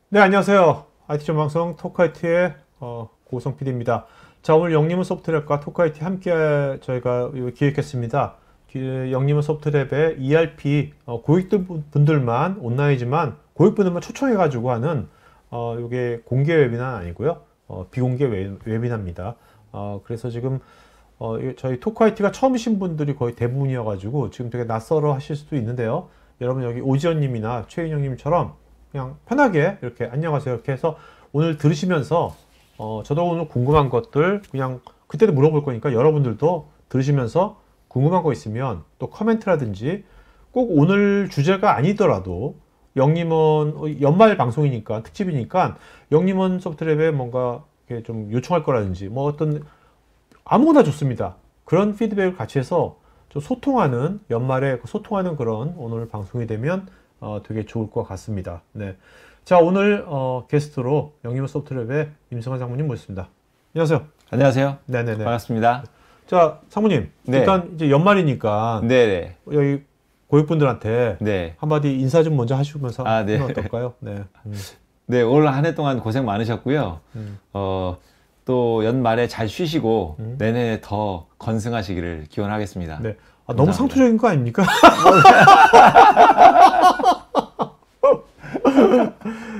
네, 안녕하세요. IT 전방송 토크IT의 고성 PD입니다. 자, 오늘 영림은 소프트랩과 토크IT 함께 저희가 기획했습니다. 영림은 소프트랩의 ERP 고객분들만 온라인이지만 고객분들만 초청해가지고 하는 이게 공개 웨비나는 아니고요. 비공개 웨비나입니다. 그래서 지금 저희 토크IT가 처음이신 분들이 거의 대부분이어가지고 지금 되게 낯설어 하실 수도 있는데요. 여러분 여기 오지연님이나 최인영님처럼 그냥 편하게 이렇게 안녕하세요 이렇게 해서 오늘 들으시면서 저도 오늘 궁금한 것들 그냥 그때도 물어볼 거니까 여러분들도 들으시면서 궁금한 거 있으면 또 코멘트라든지 꼭 오늘 주제가 아니더라도 영림원 연말 방송이니까 특집이니까 영림원 소프트랩에 뭔가 이렇게 좀 요청할 거라든지 뭐 어떤 아무거나 좋습니다. 그런 피드백을 같이 해서 좀 소통하는 연말에 소통하는 그런 오늘 방송이 되면 되게 좋을 것 같습니다. 네. 자, 오늘 게스트로 영림원 소프트랩의 임승환 상무님 모셨습니다. 안녕하세요. 안녕하세요. 네네네. 반갑습니다. 자, 상무님. 네. 일단 이제 연말이니까 네네. 여기 고객분들한테 네. 한마디 인사 좀 먼저 하시면서 네. 하면 어떨까요? 네. 네, 올 한 해 동안 고생 많으셨고요. 또 연말에 잘 쉬시고 내년에 더 건승하시기를 기원하겠습니다. 네. 너무 상투적인 거 아닙니까?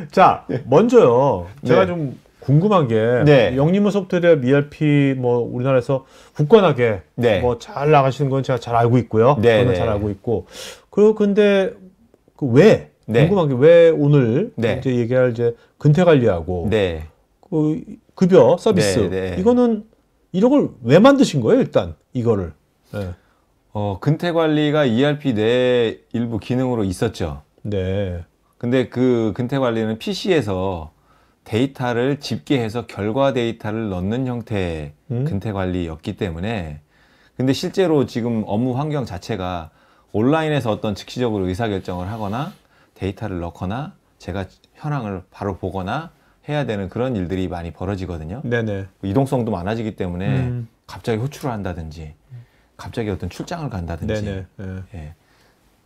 자, 먼저요. 제가 좀 궁금한 게 영림원 소프트랩 ERP 뭐 우리나라에서 굳건하게 뭐 잘 나가시는 건 제가 잘 알고 있고요. 저는 잘 알고 있고. 근데 왜 궁금한 게 왜 오늘 이제 얘기할 이제 근태 관리하고 그 급여 서비스 이거는 이런 걸 왜 만드신 거예요? 일단 이거를. 네. 근태 관리가 ERP 내 일부 기능으로 있었죠. 네. 근데 그 근태 관리는 PC에서 데이터를 집계해서 결과 데이터를 넣는 형태의 근태 관리였기 때문에 근데 실제로 지금 업무 환경 자체가 온라인에서 어떤 즉시적으로 의사결정을 하거나 데이터를 넣거나 제가 현황을 바로 보거나 해야 되는 그런 일들이 많이 벌어지거든요. 네네. 이동성도 많아지기 때문에 갑자기 호출을 한다든지 갑자기 어떤 출장을 간다든지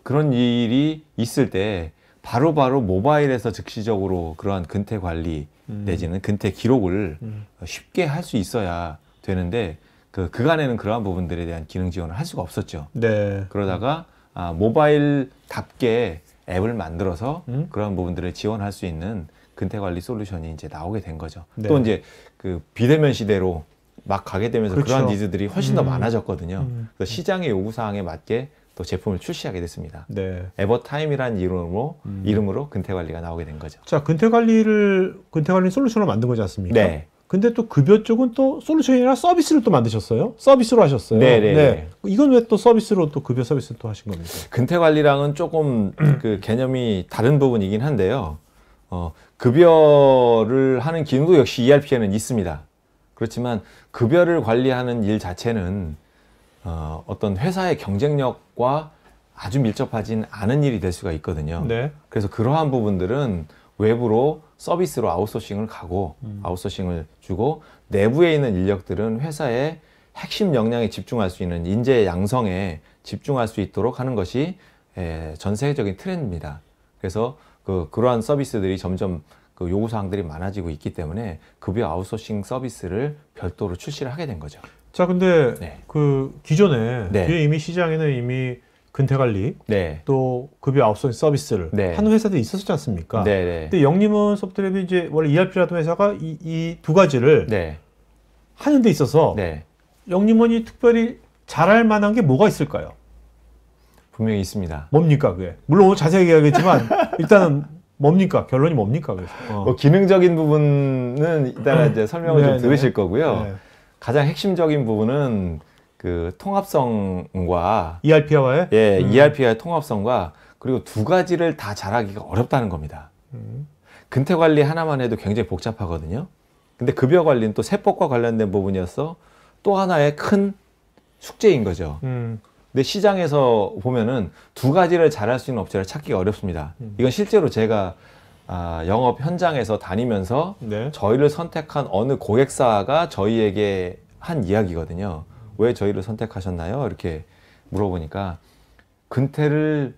그런 일이 있을 때 바로바로 모바일에서 즉시적으로 그러한 근태 관리 내지는 근태 기록을 쉽게 할 수 있어야 되는데 그간에는 그러한 부분들에 대한 기능 지원을 할 수가 없었죠. 네. 그러다가 모바일답게 앱을 만들어서 그런 부분들을 지원할 수 있는 근태 관리 솔루션이 이제 나오게 된 거죠. 또 이제 그 비대면 시대로 막 가게 되면서 그러한 니즈들이 훨씬 더 많아졌거든요. 그래서 시장의 요구사항에 맞게 또 제품을 출시하게 됐습니다. 에버타임이라는 이름으로 근태 관리가 나오게 된 거죠. 자, 근태 관리 솔루션을 만든 거지 않습니까? 네. 근데 또 급여 쪽은 또 솔루션이 아니라 서비스를 또 만드셨어요? 서비스로 하셨어요? 네. 이건 왜 또 서비스로 또 급여 서비스를 또 하신 겁니까? 근태 관리랑은 조금 그 개념이 다른 부분이긴 한데요. 급여를 하는 기능도 역시 ERP에는 있습니다. 그렇지만 급여를 관리하는 일 자체는 어떤 회사의 경쟁력과 아주 밀접하진 않은 일이 될 수가 있거든요. 그래서 그러한 부분들은 외부로 서비스로 아웃소싱을 가고 아웃소싱을 주고 내부에 있는 인력들은 회사의 핵심 역량에 집중할 수 있는 인재 양성에 집중할 수 있도록 하는 것이 전 세계적인 트렌드입니다. 그래서 그러한 서비스들이 점점 요구사항들이 많아지고 있기 때문에 급여 아웃소싱 서비스를 별도로 출시를 하게 된 거죠. 자, 근데 그 기존에 이미 시장에는 이미 근태 관리 또 급여 아웃소싱 서비스를 하는 회사들이 있었지 않습니까? 근데 영림원 소프트랩이 이제 원래 ERP라던 회사가 이 두 가지를 하는 데 있어서 영림원이 특별히 잘할 만한 게 뭐가 있을까요? 분명히 있습니다. 뭡니까 그게? 물론 오늘 자세히 얘기하겠지만 일단은 뭡니까? 결론이 뭡니까? 그래서 기능적인 부분은 이따가 이제 설명을 좀 들으실 거고요. 가장 핵심적인 부분은 그 통합성과 ERP와의 ERP와의 통합성과 그리고 두 가지를 다 잘하기가 어렵다는 겁니다. 근태 관리 하나만 해도 굉장히 복잡하거든요. 근데 급여 관리는 또 세법과 관련된 부분이어서 또 하나의 큰 숙제인 거죠. 근데 시장에서 보면은 두 가지를 잘할 수 있는 업체를 찾기가 어렵습니다. 이건 실제로 제가 영업 현장에서 다니면서 저희를 선택한 어느 고객사가 저희에게 한 이야기거든요. 왜 저희를 선택하셨나요? 이렇게 물어보니까 근태를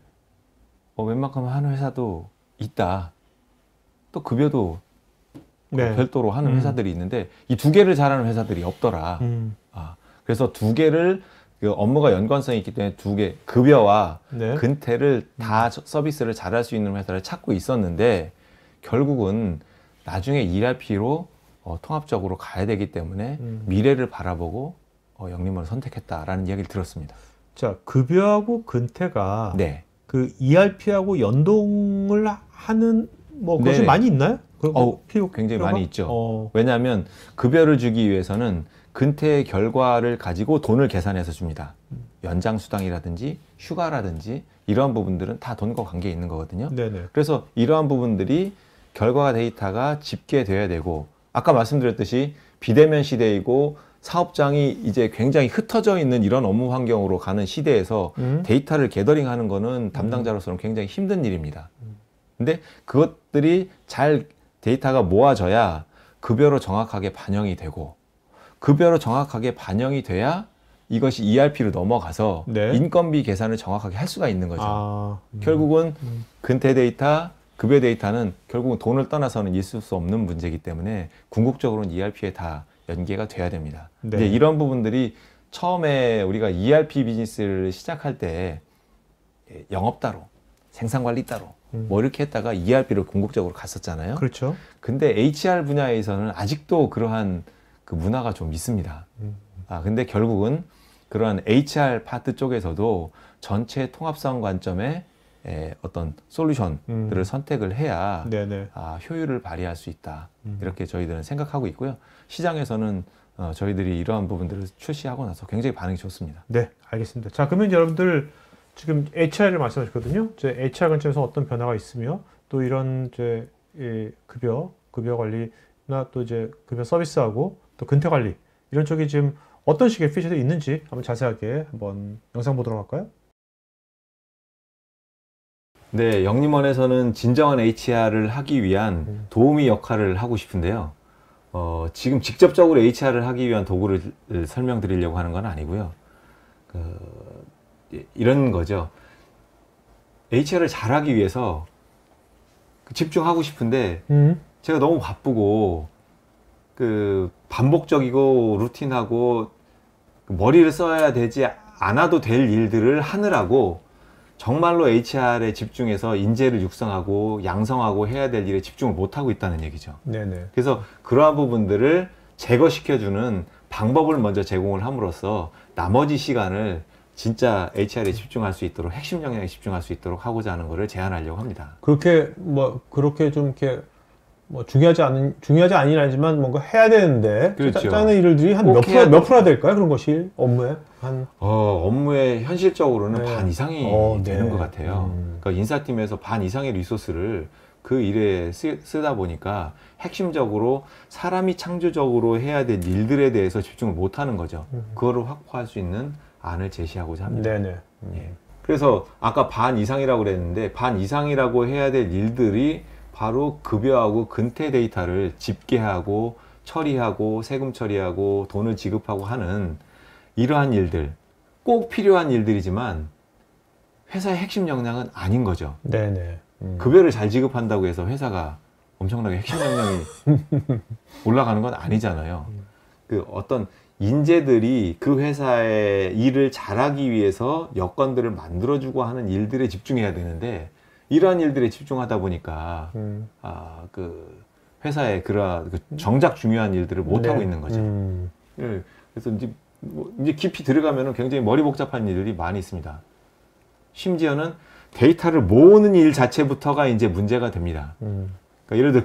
웬만큼 하는 회사도 있다. 또 급여도 네. 별도로 하는 회사들이 있는데 이 두 개를 잘하는 회사들이 없더라. 그래서 두 개를 그 업무가 연관성이 있기 때문에 두 개 급여와 네. 근태를 다 서비스를 잘할 수 있는 회사를 찾고 있었는데 결국은 나중에 ERP로 통합적으로 가야 되기 때문에 미래를 바라보고 영림원을 선택했다라는 이야기를 들었습니다. 자, 급여하고 근태가 네. 그 ERP하고 연동을 하는 뭐 것이 네네. 많이 있나요? 굉장히 필요가? 많이 있죠. 왜냐하면 급여를 주기 위해서는 근태의 결과를 가지고 돈을 계산해서 줍니다. 연장 수당이라든지 휴가라든지 이러한 부분들은 다 돈과 관계 있는 거거든요. 네네. 그래서 이러한 부분들이 결과 데이터가 집계돼야 되고 아까 말씀드렸듯이 비대면 시대이고 사업장이 이제 굉장히 흩어져 있는 이런 업무 환경으로 가는 시대에서 데이터를 게더링하는 거는 담당자로서는 굉장히 힘든 일입니다. 근데 그것들이 잘 데이터가 모아져야 급여로 정확하게 반영이 되고 급여로 정확하게 반영이 돼야 이것이 ERP로 넘어가서 네. 인건비 계산을 정확하게 할 수가 있는 거죠. 결국은 근태 데이터, 급여 데이터는 결국은 돈을 떠나서는 있을 수 없는 문제이기 때문에 궁극적으로는 ERP에 다 연계가 돼야 됩니다. 네. 이제 이런 부분들이 처음에 우리가 ERP 비즈니스를 시작할 때 영업 따로, 생산 관리 따로 뭐 이렇게 했다가 ERP로 궁극적으로 갔었잖아요. 그렇죠. 근데 HR 분야에서는 아직도 그러한 그 문화가 좀 있습니다. 근데 결국은 그러한 HR 파트 쪽에서도 전체 통합성 관점의 어떤 솔루션들을 선택을 해야 네네. 효율을 발휘할 수 있다. 이렇게 저희들은 생각하고 있고요. 시장에서는 저희들이 이러한 부분들을 출시하고 나서 굉장히 반응이 좋습니다. 네, 알겠습니다. 자, 그러면 여러분들 지금 HR을 말씀하셨거든요. 이제 HR 관점에서 어떤 변화가 있으며 또 이런 이제 급여 관리나 또 이제 급여 서비스하고 또 근태 관리 이런 쪽이 지금 어떤 식의 피처들이 있는지 한번 자세하게 한번 영상 보도록 할까요? 네, 영림원에서는 진정한 HR을 하기 위한 도우미 역할을 하고 싶은데요. 지금 직접적으로 HR을 하기 위한 도구를 설명드리려고 하는 건 아니고요. 이런 거죠. HR을 잘하기 위해서 집중하고 싶은데 제가 너무 바쁘고 반복적이고 루틴하고 머리를 써야 되지 않아도 될 일들을 하느라고 정말로 HR에 집중해서 인재를 육성하고 양성하고 해야 될 일에 집중을 못하고 있다는 얘기죠. 네네. 그래서 그러한 부분들을 제거시켜주는 방법을 먼저 제공을 함으로써 나머지 시간을 진짜 HR에 집중할 수 있도록 핵심 역량에 집중할 수 있도록 하고자 하는 것을 제안하려고 합니다. 그렇게 좀 이렇게 중요하지 아닌 아니지만 뭔가 해야 되는데 그렇죠. 짜는 일들이 한 몇 프로나 될까요? 그런 것이 업무에 업무에 현실적으로는 네. 반 이상이 되는 것 같아요. 그러니까 인사팀에서 반 이상의 리소스를 그 일에 쓰다 보니까 핵심적으로 사람이 창조적으로 해야 될 일들에 대해서 집중을 못 하는 거죠. 그거를 확보할 수 있는 안을 제시하고자 합니다. 네네. 예. 그래서 아까 반 이상이라고 그랬는데 반 이상이라고 해야 될 일들이 바로 급여하고 근태 데이터를 집계하고 처리하고 세금 처리하고 돈을 지급하고 하는 이러한 일들, 꼭 필요한 일들이지만 회사의 핵심 역량은 아닌 거죠. 네네. 급여를 잘 지급한다고 해서 회사가 엄청나게 핵심 역량이 올라가는 건 아니잖아요. 어떤 인재들이 그 회사의 일을 잘하기 위해서 여건들을 만들어주고 하는 일들에 집중해야 되는데 이러한 일들에 집중하다 보니까 회사의 그러한 정작 중요한 일들을 못 하고 있는 거죠. 그래서 이제 깊이 들어가면 굉장히 머리 복잡한 일들이 많이 있습니다. 심지어는 데이터를 모으는 일 자체부터가 이제 문제가 됩니다. 그러니까 예를 들어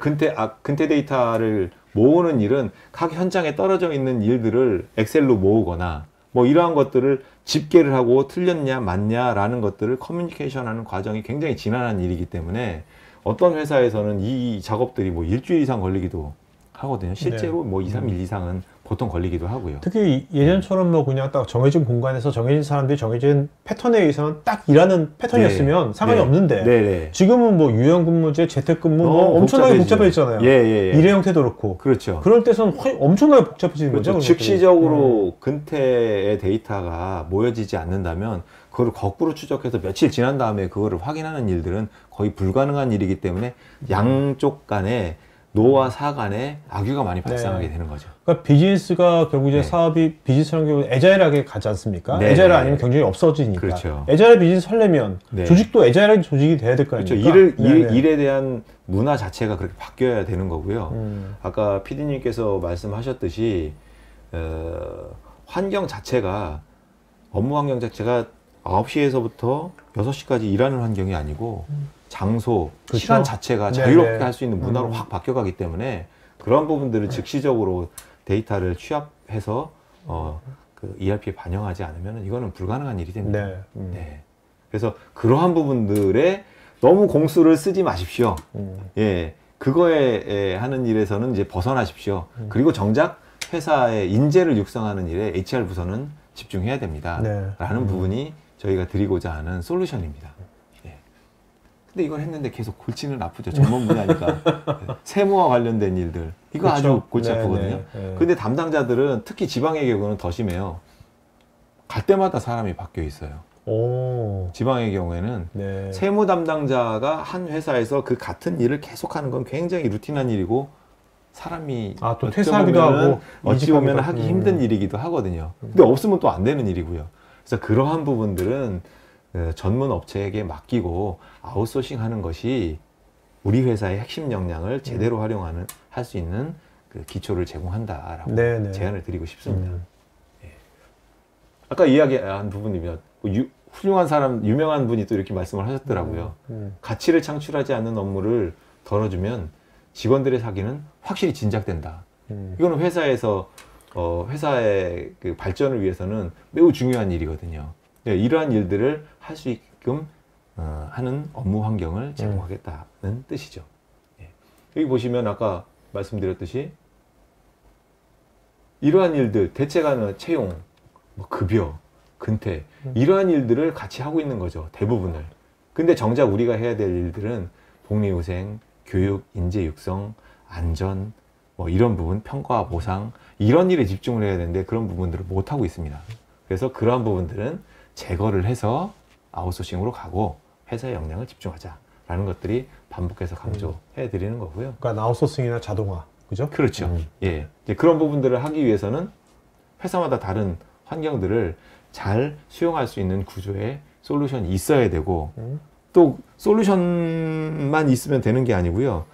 근태 데이터를 모으는 일은 각 현장에 떨어져 있는 일들을 엑셀로 모으거나 뭐 이러한 것들을 집계를 하고 틀렸냐 맞냐라는 것들을 커뮤니케이션하는 과정이 굉장히 지난한 일이기 때문에 어떤 회사에서는 이 작업들이 뭐 일주일 이상 걸리기도 하거든요. 실제로 뭐 2, 3일 이상은 보통 걸리기도 하고요. 특히 예전처럼 뭐 그냥 딱 정해진 공간에서 정해진 사람들이 정해진 패턴에 의해서는 딱 일하는 패턴이었으면 상관이 없는데 네네. 지금은 뭐 유연근무제, 재택근무 뭐 엄청나게 복잡해졌잖아요. 일의 형태도 그렇고. 그렇죠. 그럴 때선 엄청나게 복잡해지는 그렇죠. 거죠. 즉시적으로 근태의 데이터가 모여지지 않는다면 그걸 거꾸로 추적해서 며칠 지난 다음에 그거를 확인하는 일들은 거의 불가능한 일이기 때문에 양쪽 간에 노와 사 간에 악유가 많이 발생하게 되는 거죠. 그러니까 비즈니스가 결국 이제 사업이 비즈니스라는 경우 에자일하게 가지 않습니까? 에자일 아니면 경쟁이 없어지니까. 그렇죠. 에자일 비즈니스 하려면 조직도 에자일한 조직이 돼야 될 거 아닙니까? 그렇죠. 일에 대한 문화 자체가 그렇게 바뀌어야 되는 거고요. 아까 PD님께서 말씀하셨듯이 환경 자체가 업무 환경 자체가 9시에서부터 6시까지 일하는 환경이 아니고 장소, 그렇죠? 시간 자체가 자유롭게 할 수 있는 문화로 확 바뀌어가기 때문에 그런 부분들을 즉시적으로 데이터를 취합해서 그 ERP에 반영하지 않으면 이거는 불가능한 일이 됩니다. 네. 그래서 그러한 부분들에 너무 공수를 쓰지 마십시오. 예, 그거에 하는 일에서는 이제 벗어나십시오. 그리고 정작 회사의 인재를 육성하는 일에 HR 부서는 집중해야 됩니다. 라는 부분이 저희가 드리고자 하는 솔루션입니다. 근데 이걸 했는데 계속 골치는 아프죠. 전문 분야니까. 세무와 관련된 일들. 이거 그렇죠. 아주 골치 아프거든요. 근데 담당자들은 특히 지방의 경우는 더 심해요. 갈 때마다 사람이 바뀌어 있어요. 지방의 경우에는 세무 담당자가 한 회사에서 그 같은 일을 계속하는 건 굉장히 루틴한 일이고 사람이 또 퇴사하기도 하고 어찌 보면 하기 힘든 일이기도 하거든요. 근데 없으면 또 안 되는 일이고요. 그래서 그러한 부분들은 전문 업체에게 맡기고 아웃소싱 하는 것이 우리 회사의 핵심 역량을 제대로 활용하는 할 수 있는 그 기초를 제공한다라고 제안을 드리고 싶습니다. 예. 아까 이야기한 부분이면 훌륭한 사람, 유명한 분이 또 이렇게 말씀을 하셨더라고요. 가치를 창출하지 않는 업무를 덜어주면 직원들의 사기는 확실히 진작된다. 이거는 회사에서 회사의 그 발전을 위해서는 매우 중요한 일이거든요. 네, 이러한 일들을 할 수 있게끔 하는 업무 환경을 제공하겠다는 뜻이죠. 예. 여기 보시면 아까 말씀드렸듯이 이러한 일들, 대체가는 채용, 뭐 급여, 근태 이러한 일들을 같이 하고 있는 거죠. 대부분을. 근데 정작 우리가 해야 될 일들은 복리후생, 교육, 인재 육성, 안전 뭐 이런 부분, 평가, 보상 이런 일에 집중을 해야 되는데 그런 부분들을 못 하고 있습니다. 그래서 그러한 부분들은 제거를 해서 아웃소싱으로 가고 회사의 역량을 집중하자라는 것들이 반복해서 강조해 드리는 거고요. 그러니까 아웃소싱이나 자동화, 그죠? 그렇죠. 예, 이제 그런 부분들을 하기 위해서는 회사마다 다른 환경들을 잘 수용할 수 있는 구조의 솔루션이 있어야 되고 또 솔루션만 있으면 되는 게 아니고요.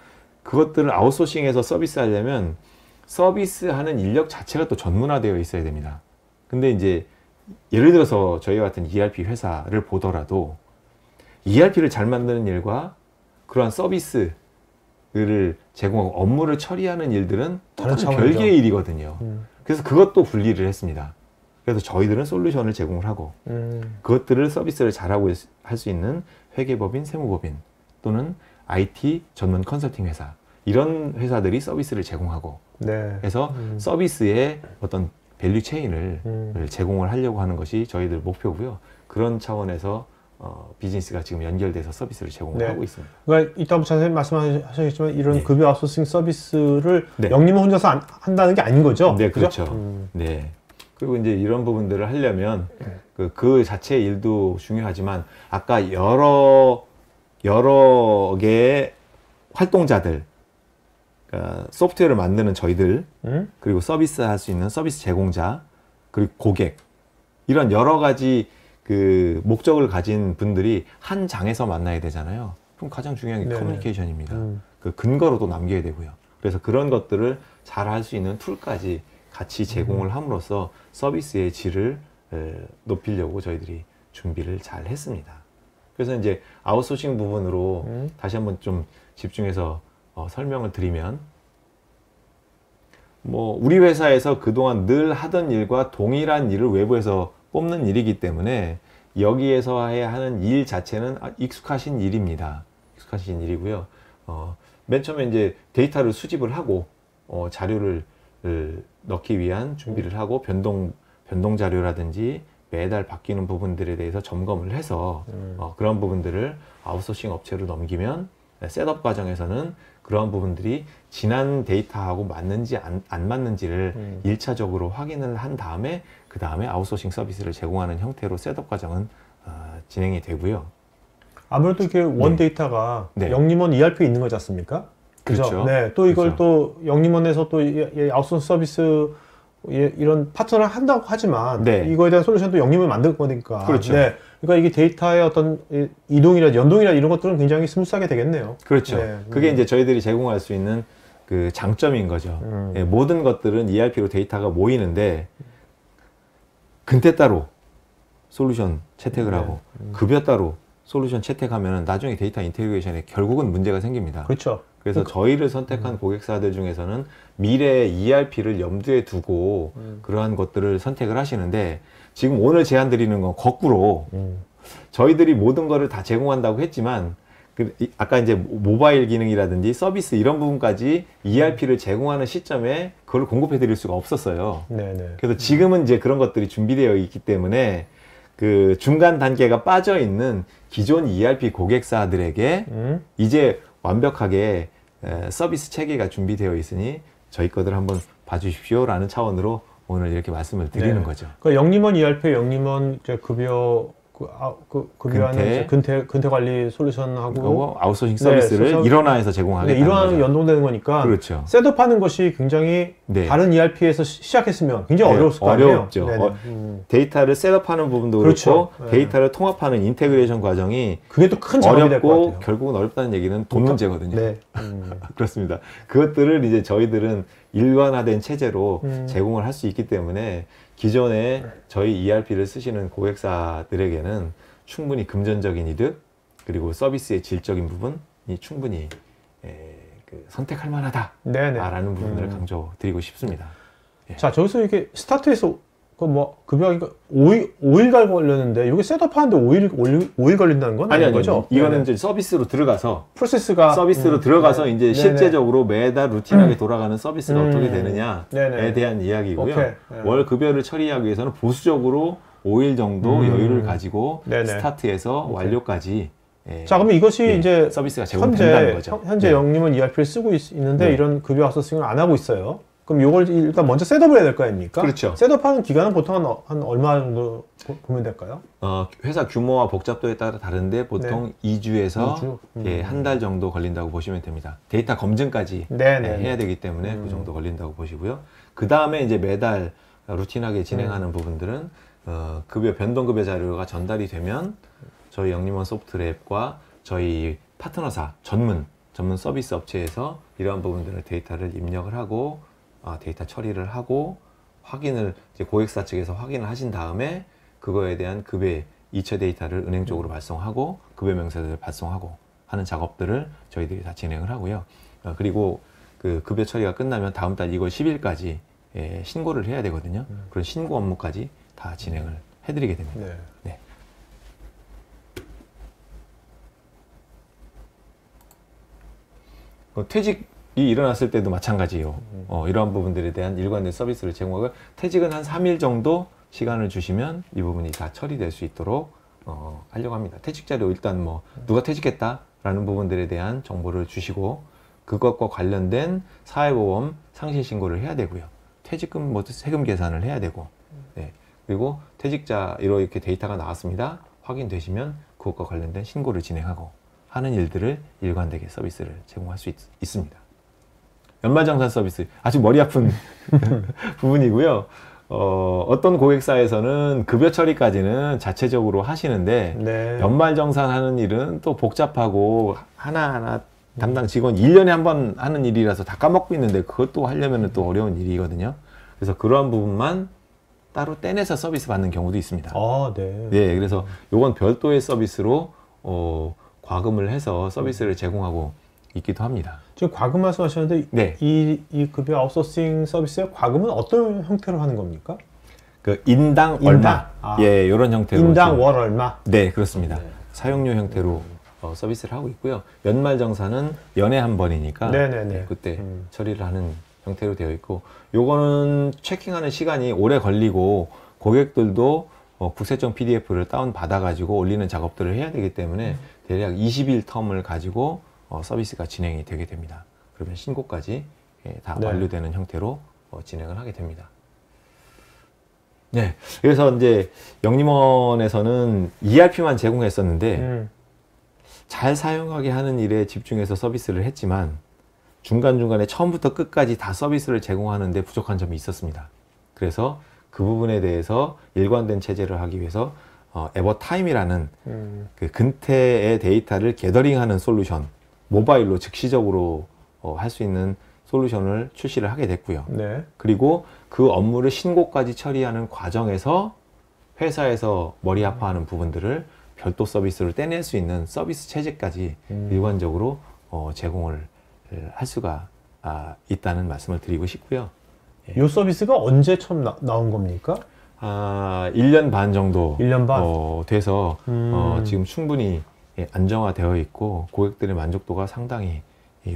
그것들을 아웃소싱해서 서비스하려면 서비스하는 인력 자체가 또 전문화되어 있어야 됩니다. 근데 이제 예를 들어서 저희 같은 ERP 회사를 보더라도 ERP를 잘 만드는 일과 그러한 서비스를 제공하고 업무를 처리하는 일들은 다른 별개의 일이거든요. 그래서 그것도 분리를 했습니다. 그래서 저희들은 솔루션을 제공을 하고 그것들을 서비스를 잘하고 할 수 있는 회계법인, 세무법인 또는 IT 전문 컨설팅 회사 이런 회사들이 서비스를 제공하고 해서 서비스의 어떤 밸류 체인을 제공을 하려고 하는 것이 저희들 목표고요. 그런 차원에서 비즈니스가 지금 연결돼서 서비스를 제공을 하고 있습니다. 그러니까 이따 자세히 말씀하시겠지만 이런 급여 아웃소싱 서비스를 영님은 혼자서 한다는 게 아닌 거죠? 네, 그렇죠. 네. 그리고 이제 이런 부분들을 하려면 그 자체의 일도 중요하지만 아까 여러 개의 활동자들 소프트웨어를 만드는 저희들 그리고 서비스 할 수 있는 서비스 제공자 그리고 고객 이런 여러 가지 그 목적을 가진 분들이 한 장에서 만나야 되잖아요. 그럼 가장 중요한 게 커뮤니케이션입니다. 그 근거로도 남겨야 되고요. 그래서 그런 것들을 잘 할 수 있는 툴까지 같이 제공을 함으로써 서비스의 질을 높이려고 저희들이 준비를 잘 했습니다. 그래서 이제 아웃소싱 부분으로 다시 한번 좀 집중해서 설명을 드리면 뭐 우리 회사에서 그동안 늘 하던 일과 동일한 일을 외부에서 뽑는 일이기 때문에 여기에서 해야 하는 일 자체는 익숙하신 일입니다. 익숙하신 일이고요. 맨 처음에 이제 데이터를 수집을 하고 자료를 넣기 위한 준비를 하고 변동 자료라든지 매달 바뀌는 부분들에 대해서 점검을 해서 그런 부분들을 아웃소싱 업체로 넘기면 셋업 과정에서는 그러한 부분들이 지난 데이터하고 맞는지 안 맞는지를 1차적으로 확인을 한 다음에 그 다음에 아웃소싱 서비스를 제공하는 형태로 셋업 과정은 진행이 되고요. 아무래도 이게 원 네. 데이터가 네. 영림원 ERP에 있는 거지 않습니까? 그죠? 그렇죠. 네, 또 이걸 그렇죠. 또 영림원에서 또 아웃소스 서비스 이런 파트너를 한다고 하지만 네. 이거에 대한 솔루션도 영림을 만들 거니까. 그렇죠. 네, 그러니까 이게 데이터의 어떤 이동이나 연동이나 이런 것들은 굉장히 스무스하게 되겠네요. 그렇죠. 네. 그게 이제 저희들이 제공할 수 있는 그 장점인 거죠. 예, 모든 것들은 ERP로 데이터가 모이는데 근태 따로 솔루션 채택을 하고 급여 따로 솔루션 채택하면 나중에 데이터 인테그레이션에 결국은 문제가 생깁니다. 그렇죠. 그래서 저희를 선택한 고객사들 중에서는 미래의 ERP를 염두에 두고 그러한 것들을 선택을 하시는데 지금 오늘 제안 드리는 건 거꾸로 저희들이 모든 거를 다 제공한다고 했지만 아까 이제 모바일 기능이라든지 서비스 이런 부분까지 ERP를 제공하는 시점에 그걸 공급해 드릴 수가 없었어요. 네네. 그래서 지금은 이제 그런 것들이 준비되어 있기 때문에 그 중간 단계가 빠져 있는 기존 ERP 고객사들에게 이제 완벽하게 서비스 체계가 준비되어 있으니 저희 것들 한번 봐주십시오라는 차원으로 오늘 이렇게 말씀을 드리는 네. 거죠. 그 영림원 ERP, 영림원 이제 급여 급여하는 근태 관리 솔루션하고 그리고 아웃소싱 서비스를 네, 일원화해서 제공하겠다는 일원화는 거죠. 연동되는 거니까 그렇죠. 셋업하는 것이 굉장히 네. 다른 ERP에서 시작했으면 굉장히 네, 어려웠을 거 아니에요. 어렵죠. 네네. 데이터를 셋업하는 부분도 그렇죠. 그렇고 데이터를 통합하는 인테그레이션 과정이 그게 또 큰 작업이 될 것 어렵고 같아요. 결국은 어렵다는 얘기는 돈 문제거든요. 네. 그렇습니다. 그것들을 이제 저희들은 일관화된 체제로 제공을 할 수 있기 때문에 기존에 저희 ERP를 쓰시는 고객사들에게는 충분히 금전적인 이득 그리고 서비스의 질적인 부분이 충분히 선택할 네네. 만하다라는 부분을 강조드리고 싶습니다. 자, 저기서 이게 스타트에서 그 뭐 급여가 5일 걸렸는데 이게 셋업하는데 5일 걸린다는 건 아닌 거죠? 이거는 네네. 이제 서비스로 들어가서 프로세스가 서비스로 들어가서 네. 이제 네네. 실제적으로 매달 루틴하게 돌아가는 서비스가 어떻게 되느냐에 네네. 대한 이야기고요. 오케이. 네. 월 급여를 처리하기 위해서는 보수적으로 5일 정도 여유를 가지고 네네. 스타트에서 완료까지 자, 그러면 이것이 예, 이제 서비스가 제공된다는 거죠. 현재 네. 영림은 ERP를 쓰고 있는데 네. 이런 급여 아웃소싱을 안 하고 있어요. 그럼 이걸 일단 먼저 셋업을 해야 될 거 아닙니까? 그렇죠. 셋업하는 기간은 보통 한 얼마 정도 보면 될까요? 회사 규모와 복잡도에 따라 다른데 보통 2주에서 2주? 예, 한 달 정도 걸린다고 보시면 됩니다. 데이터 검증까지 네네. 해야 되기 때문에 그 정도 걸린다고 보시고요. 그 다음에 이제 매달 루틴하게 진행하는 부분들은 급여 변동급여 자료가 전달이 되면 저희 영림원 소프트랩과 저희 파트너사 전문 서비스 업체에서 이러한 부분들의 데이터를 입력을 하고 데이터 처리를 하고 확인을 이제 고객사 측에서 확인을 하신 다음에 그거에 대한 급여 2차 데이터를 은행 쪽으로 발송하고 급여 명세서를 발송하고 하는 작업들을 저희들이 다 진행을 하고요. 그리고 그 급여 처리가 끝나면 다음 달 2월 10일까지 신고를 해야 되거든요. 그런 신고 업무까지 다 진행을 해드리게 됩니다. 네. 네. 퇴직이 일어났을 때도 마찬가지예요. 이러한 부분들에 대한 일관된 서비스를 제공하고 퇴직은 한 3일 정도 시간을 주시면 이 부분이 다 처리될 수 있도록 하려고 합니다. 퇴직 자료 일단 뭐 누가 퇴직했다라는 부분들에 대한 정보를 주시고 그것과 관련된 사회보험 상실 신고를 해야 되고요. 퇴직금 뭐 세금 계산을 해야 되고 네. 그리고 퇴직자 이렇게 데이터가 나왔습니다. 확인되시면 그것과 관련된 신고를 진행하고 하는 일들을 일관되게 서비스를 제공할 수 있습니다. 연말정산 서비스 아주 머리 아픈 부분이고요. 어떤 고객사에서는 급여 처리까지는 자체적으로 하시는데 네. 연말정산하는 일은 또 복잡하고 하나하나 담당 직원 1년에 한 번 하는 일이라서 다 까먹고 있는데 그것도 하려면 또 어려운 일이거든요. 그래서 그러한 부분만 따로 떼내서 서비스 받는 경우도 있습니다. 네. 네, 그래서 요건 별도의 서비스로 과금을 해서 서비스를 제공하고 있기도 합니다. 지금 과금 말씀하셨는데 네. 이 급여 아웃소싱 서비스의 과금은 어떤 형태로 하는 겁니까? 그 인당 얼마, 예, 이런 형태로 인당 지금, 월 얼마? 네, 그렇습니다. 사용료 형태로 서비스를 하고 있고요. 연말정산은 연에 한 번이니까 네네네. 그때 처리를 하는 형태로 되어 있고, 요거는 체킹하는 시간이 오래 걸리고 고객들도 국세청 PDF를 다운 받아가지고 올리는 작업들을 해야 되기 때문에 대략 20일 텀을 가지고 서비스가 진행이 되게 됩니다. 그러면 신고까지 다 네. 완료되는 형태로 진행을 하게 됩니다. 네, 그래서 이제 영림원에서는 ERP만 제공했었는데 잘 사용하게 하는 일에 집중해서 서비스를 했지만 중간중간에 처음부터 끝까지 다 서비스를 제공하는데 부족한 점이 있었습니다. 그래서 그 부분에 대해서 일관된 체제를 하기 위해서 에버타임이라는 그 근태의 데이터를 게더링하는 솔루션, 모바일로 즉시적으로 할 수 있는 솔루션을 출시를 하게 됐고요. 네. 그리고 그 업무를 신고까지 처리하는 과정에서 회사에서 머리 아파하는 부분들을 별도 서비스를 떼낼 수 있는 서비스 체제까지 일관적으로 제공을 할 수가 있다는 말씀을 드리고 싶고요. 이 서비스가 언제 처음 나온 겁니까? 1년 반 정도 1년 반? 돼서 지금 충분히 안정화되어 있고 고객들의 만족도가 상당히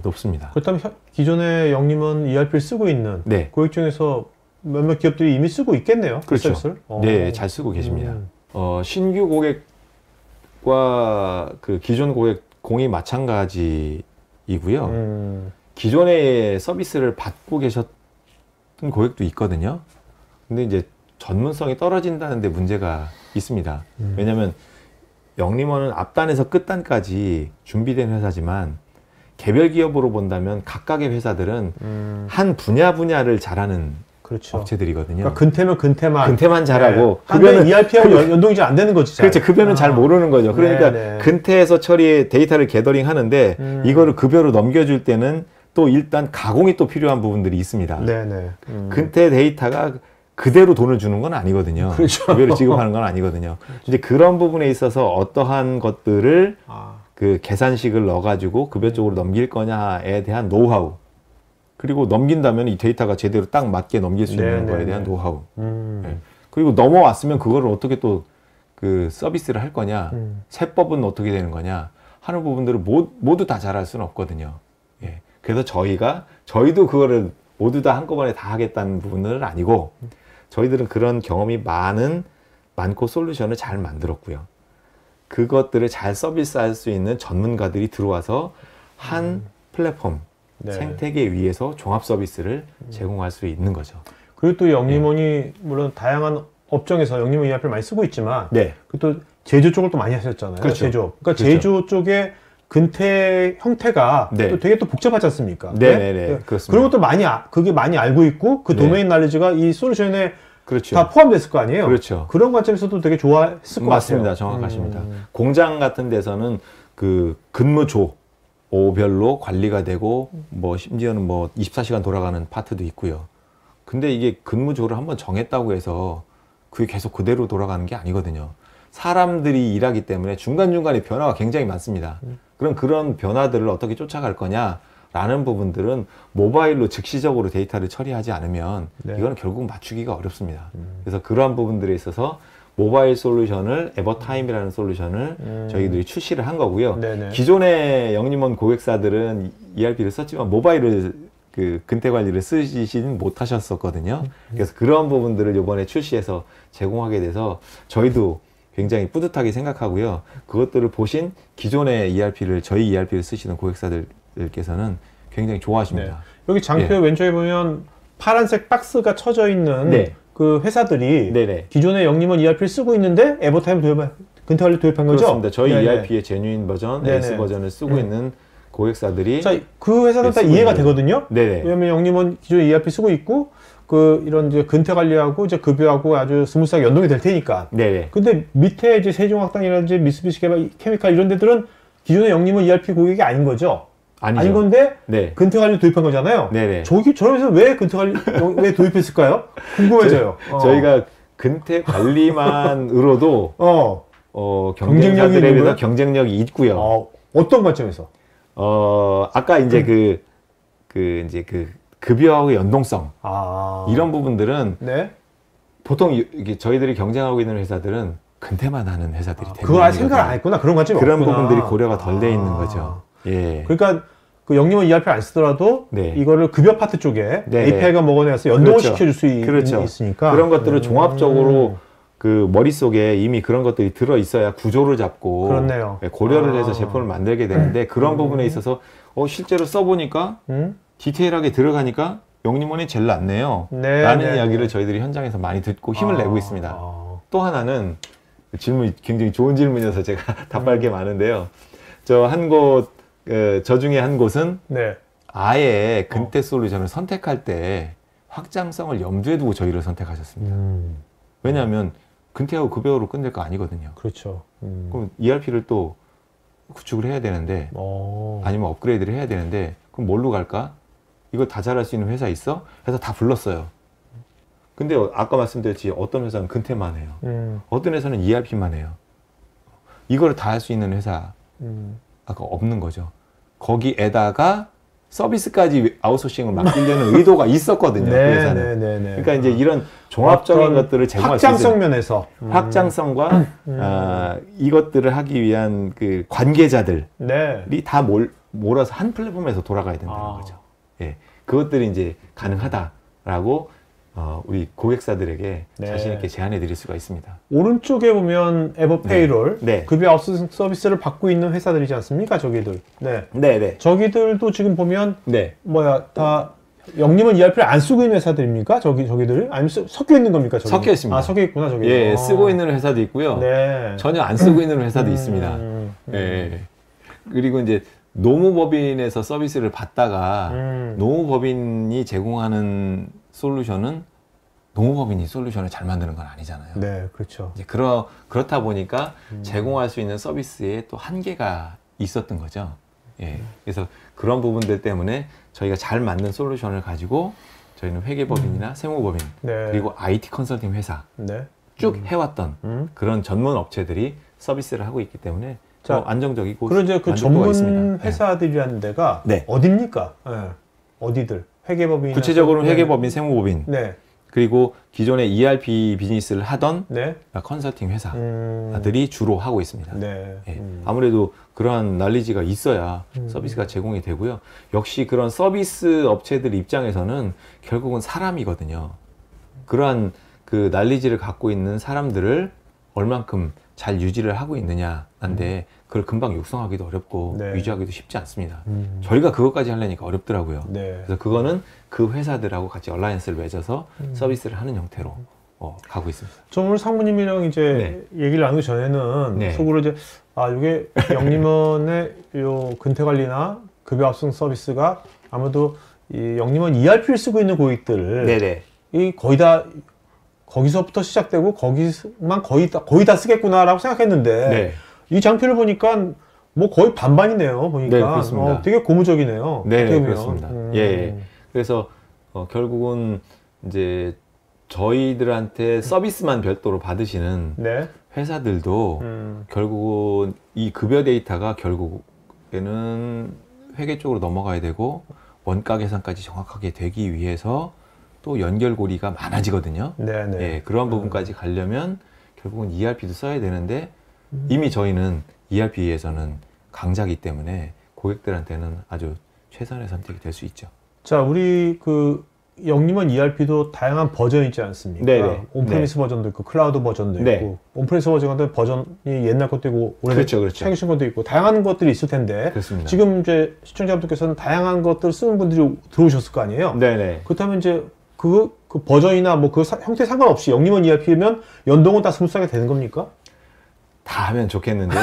높습니다. 그렇다면 기존에 영림원 ERP를 쓰고 있는 네. 고객 중에서 몇몇 기업들이 이미 쓰고 있겠네요. 그 그렇죠. 서비스를? 네, 잘 쓰고 계십니다. 신규 고객과 그 기존 고객 공이 마찬가지이고요. 기존의 서비스를 받고 계셨던 고객도 있거든요. 근데 이제 전문성이 떨어진다는 데 문제가 있습니다. 왜냐하면 영림원은 앞단에서 끝단까지 준비된 회사지만 개별 기업으로 본다면 각각의 회사들은 한 분야를 잘하는 그렇죠. 업체들이거든요. 그러니까 근태면 근태만 잘하고 급여는 ERP하고 연동이 잘 안 되는 거지. 잘. 그렇죠. 급여는 잘 모르는 거죠. 그러니까 네. 근태에서 처리해 데이터를 게더링 하는데 이거를 급여로 넘겨줄 때는 또 일단 가공이 또 필요한 부분들이 있습니다. 네네. 근태 데이터가 그대로 돈을 주는 건 아니거든요. 그렇죠. 급여를 지급하는 건 아니거든요. 이제 그런 부분에 있어서 어떠한 것들을 그 계산식을 넣어가지고 급여 쪽으로 넘길 거냐에 대한 노하우, 그리고 넘긴다면 이 데이터가 제대로 딱 맞게 넘길 수 있는 거에 대한 노하우, 네. 그리고 넘어왔으면 그거를 어떻게 또 그 서비스를 할 거냐, 세법은 어떻게 되는 거냐 하는 부분들을 모두 다 잘할 수는 없거든요. 예. 그래서 저희도 그거를 모두 다 한꺼번에 다 하겠다는 부분은 아니고, 저희들은 그런 경험이 많고 솔루션을 잘 만들었고요. 그것들을 잘 서비스할 수 있는 전문가들이 들어와서 한 플랫폼, 네. 생태계 위에서 종합 서비스를 제공할 수 있는 거죠. 그리고 또 영림원이 물론 다양한 업종에서 영림원 ERP를 많이 쓰고 있지만 네. 또 제조 쪽을 또 많이 하셨잖아요. 그렇죠. 제조업. 그러니까 그렇죠. 제조 쪽에 근태 형태가 네. 또 되게 또 복잡하지 않습니까? 네네네. 그렇습니다. 그리고 또 그게 많이 알고 있고 그 네. 도메인 날리지가 이 솔루션에 그렇죠. 다 포함됐을 거 아니에요? 그렇죠. 그런 관점에서도 되게 좋아했을 것 맞습니다. 같아요. 정확하십니다. 공장 같은 데서는 그 근무조별로 관리가 되고 뭐 심지어는 뭐 24시간 돌아가는 파트도 있고요. 근데 이게 근무조를 한번 정했다고 해서 그게 계속 그대로 돌아가는 게 아니거든요. 사람들이 일하기 때문에 중간중간에 변화가 굉장히 많습니다. 그럼 그런 변화들을 어떻게 쫓아갈 거냐라는 부분들은 모바일로 즉시적으로 데이터를 처리하지 않으면 네. 이거는 결국 맞추기가 어렵습니다. 그래서 그러한 부분들에 있어서 모바일 솔루션을 에버타임이라는 솔루션을 저희들이 출시를 한 거고요. 네네. 기존의 영림원 고객사들은 ERP를 썼지만 모바일을 그 근태 관리를 쓰시진 못하셨었거든요. 그래서 그런 부분들을 이번에 출시해서 제공하게 돼서 저희도 굉장히 뿌듯하게 생각하고요. 그것들을 보신 기존의 저희 ERP를 쓰시는 고객사들께서는 굉장히 좋아하십니다. 네. 여기 장표 예. 왼쪽에 보면 파란색 박스가 쳐져 있는 네. 그 회사들이 네네. 기존의 영림원 ERP를 쓰고 있는데 에버타임 근태 관리 도입한 거죠? 그렇습니다. 저희 네네. ERP의 제뉴인 버전, 네네. S 버전을 쓰고 있는 고객사들이 자, 그 회사들 다 쓰고 이해가 있는 되거든요. 네네. 왜냐면 영림원 기존에 ERP 쓰고 있고 이런 이제 근태 관리하고 이제 급여하고 아주 스무스하게 연동이 될 테니까. 네네. 근데 밑에 이제 세종학당이라든지 미쓰비시 케미칼 이런 데들은 기존의 영림원 ERP 고객이 아닌 거죠. 아니죠. 아닌 건데 네. 근태 관리 도입한 거잖아요. 네네. 저런 회사 왜 근태 관리 왜 도입했을까요? 궁금해져요. 저희가 근태 관리만으로도 경쟁력이 경쟁사들에 있는 비해서 거예요? 경쟁력이 있고요. 어떤 관점에서? 아까 이제 그 급여하고 연동성 이런 부분들은 네. 보통 이게 저희들이 경쟁하고 있는 회사들은 근태만 하는 회사들이 대부분 그거 아예 생각 안 했구나. 그런 관점이 그런 없구나. 부분들이 고려가 덜 돼 있는 거죠. 예. 그러니까 그 영림원 ERP 안 쓰더라도 네. 이거를 급여 파트 쪽에 네, API가 먹어내서 연동을 그렇죠. 시켜줄 수 그렇죠. 있으니까 그런 것들을 종합적으로 그 머릿속에 이미 그런 것들이 들어 있어야 구조를 잡고 그렇네요. 고려를 해서 제품을 만들게 되는데 그런 부분에 있어서 실제로 써보니까 디테일하게 들어가니까 영림원이 제일 낫네요. 네, 라는 네, 이야기를 네. 저희들이 현장에서 많이 듣고 힘을 내고 있습니다. 아. 또 하나는 질문이 굉장히 좋은 질문이어서 제가 답할 게 많은데요. 저 중에 한 곳은 네. 아예 근태 솔루션을 선택할 때 확장성을 염두에 두고 저희를 선택하셨습니다. 왜냐하면 근태하고 급여로 끝낼 거 아니거든요. 그렇죠. 그럼 ERP를 또 구축을 해야 되는데 아니면 업그레이드를 해야 되는데 그럼 뭘로 갈까? 이걸 다 잘할 수 있는 회사 있어? 해서 다 불렀어요. 근데 아까 말씀드렸지 어떤 회사는 근태만 해요. 어떤 회사는 ERP만 해요. 이걸 다 할 수 있는 회사 아까 없는 거죠. 거기에다가 서비스까지 아웃소싱을 맡기려는 의도가 있었거든요. 그 회사는. 네. 그러니까 이제 이런 종합적인 것들을 제공할 수 있는 확장성 면에서 확장성과 이것들을 하기 위한 그 관계자들이 네. 다 몰아서 한 플랫폼에서 돌아가야 된다는 거죠. 예, 그것들이 이제 가능하다라고 우리 고객사들에게 네. 자신 있게 제안해 드릴 수가 있습니다. 오른쪽에 보면 에버페이롤 네. 급여 아웃소싱 서비스를 받고 있는 회사들이지 않습니까? 저기들. 네. 네. 저기들도 지금 보면 네. 다 영림원 ERP를 안 쓰고 있는 회사들입니까? 저기들이? 아니면 섞여 있는 겁니까? 저기? 섞여 있습니다. 섞여 있구나, 저기. 예, 쓰고 있는 회사도 있고요. 네. 전혀 안 쓰고 있는 회사도 있습니다. 예. 그리고 이제 노무법인에서 서비스를 받다가 노무법인이 제공하는 솔루션은 노무법인이 솔루션을 잘 만드는 건 아니잖아요. 네, 그렇죠. 이제 그렇다 보니까 제공할 수 있는 서비스에 또 한계가 있었던 거죠. 예. 그래서 그런 부분들 때문에 저희가 잘 맞는 솔루션을 가지고 저희는 회계법인이나 세무법인 네. 그리고 IT 컨설팅 회사 네. 쭉 해왔던 그런 전문 업체들이 서비스를 하고 있기 때문에 자, 안정적이고 그런 이제 그 만족도가 전문 있습니다. 회사들이라는 데가 네. 어딥니까? 네. 어디들? 회계법인. 구체적으로는 회계법인, 세무법인 네. 그리고 기존에 ERP 비즈니스를 하던 네. 컨설팅 회사들이 주로 하고 있습니다. 네. 예. 아무래도 그러한 난리지가 있어야 서비스가 제공이 되고요. 역시 그런 서비스 업체들 입장에서는 결국은 사람이거든요. 그러한 그 난리지를 갖고 있는 사람들을 얼만큼 잘 유지를 하고 있느냐인데 그걸 금방 육성하기도 어렵고 네. 유지하기도 쉽지 않습니다. 저희가 그것까지 하려니까 어렵더라고요. 네. 그래서 그거는 그 회사들하고 같이 얼라이언스를 맺어서 서비스를 하는 형태로 가고 있습니다. 저 오늘 상무님이랑 이제 얘기를 나누기 전에는 네. 속으로 이제 이게 영림원의 요 근태 관리나 급여 압승 서비스가 아무래도 이 영림원 ERP를 쓰고 있는 고객들 네네. 이 거의 다 거기서부터 시작되고 거기만 거의 다 쓰겠구나라고 생각했는데 네. 이 장표를 보니까 뭐 거의 반반이네요. 보니까 네, 그렇습니다. 되게 고무적이네요. 네, 어떻게 보면. 그렇습니다. 예. 그래서 결국은 이제 저희들한테 서비스만 별도로 받으시는 네. 회사들도 결국은 이 급여 데이터가 결국에는 회계 쪽으로 넘어가야 되고 원가 계산까지 정확하게 되기 위해서 또 연결고리가 많아지거든요. 네. 예, 그런 부분까지 가려면 결국은 ERP도 써야 되는데 이미 저희는 ERP에서는 강자기 때문에 고객들한테는 아주 최선의 선택이 될 수 있죠. 자, 우리 그 영림원 ERP도 다양한 버전이 있지 않습니까? 네네. 온프레미스 버전도 있고 클라우드 버전도 네. 있고 온프레미스 버전이 옛날 것도 있고 오래된 그렇죠. 최신 것도 있고 다양한 것들이 있을 텐데 그렇습니다. 지금 이제 시청자분들께서는 다양한 것들을 쓰는 분들이 들어오셨을 거 아니에요? 네네. 그렇다면 이제 그 버전이나 뭐 그 형태 상관없이 영림원 ERP면 연동은 다 스무스하게 되는 겁니까? 다 하면 좋겠는데요.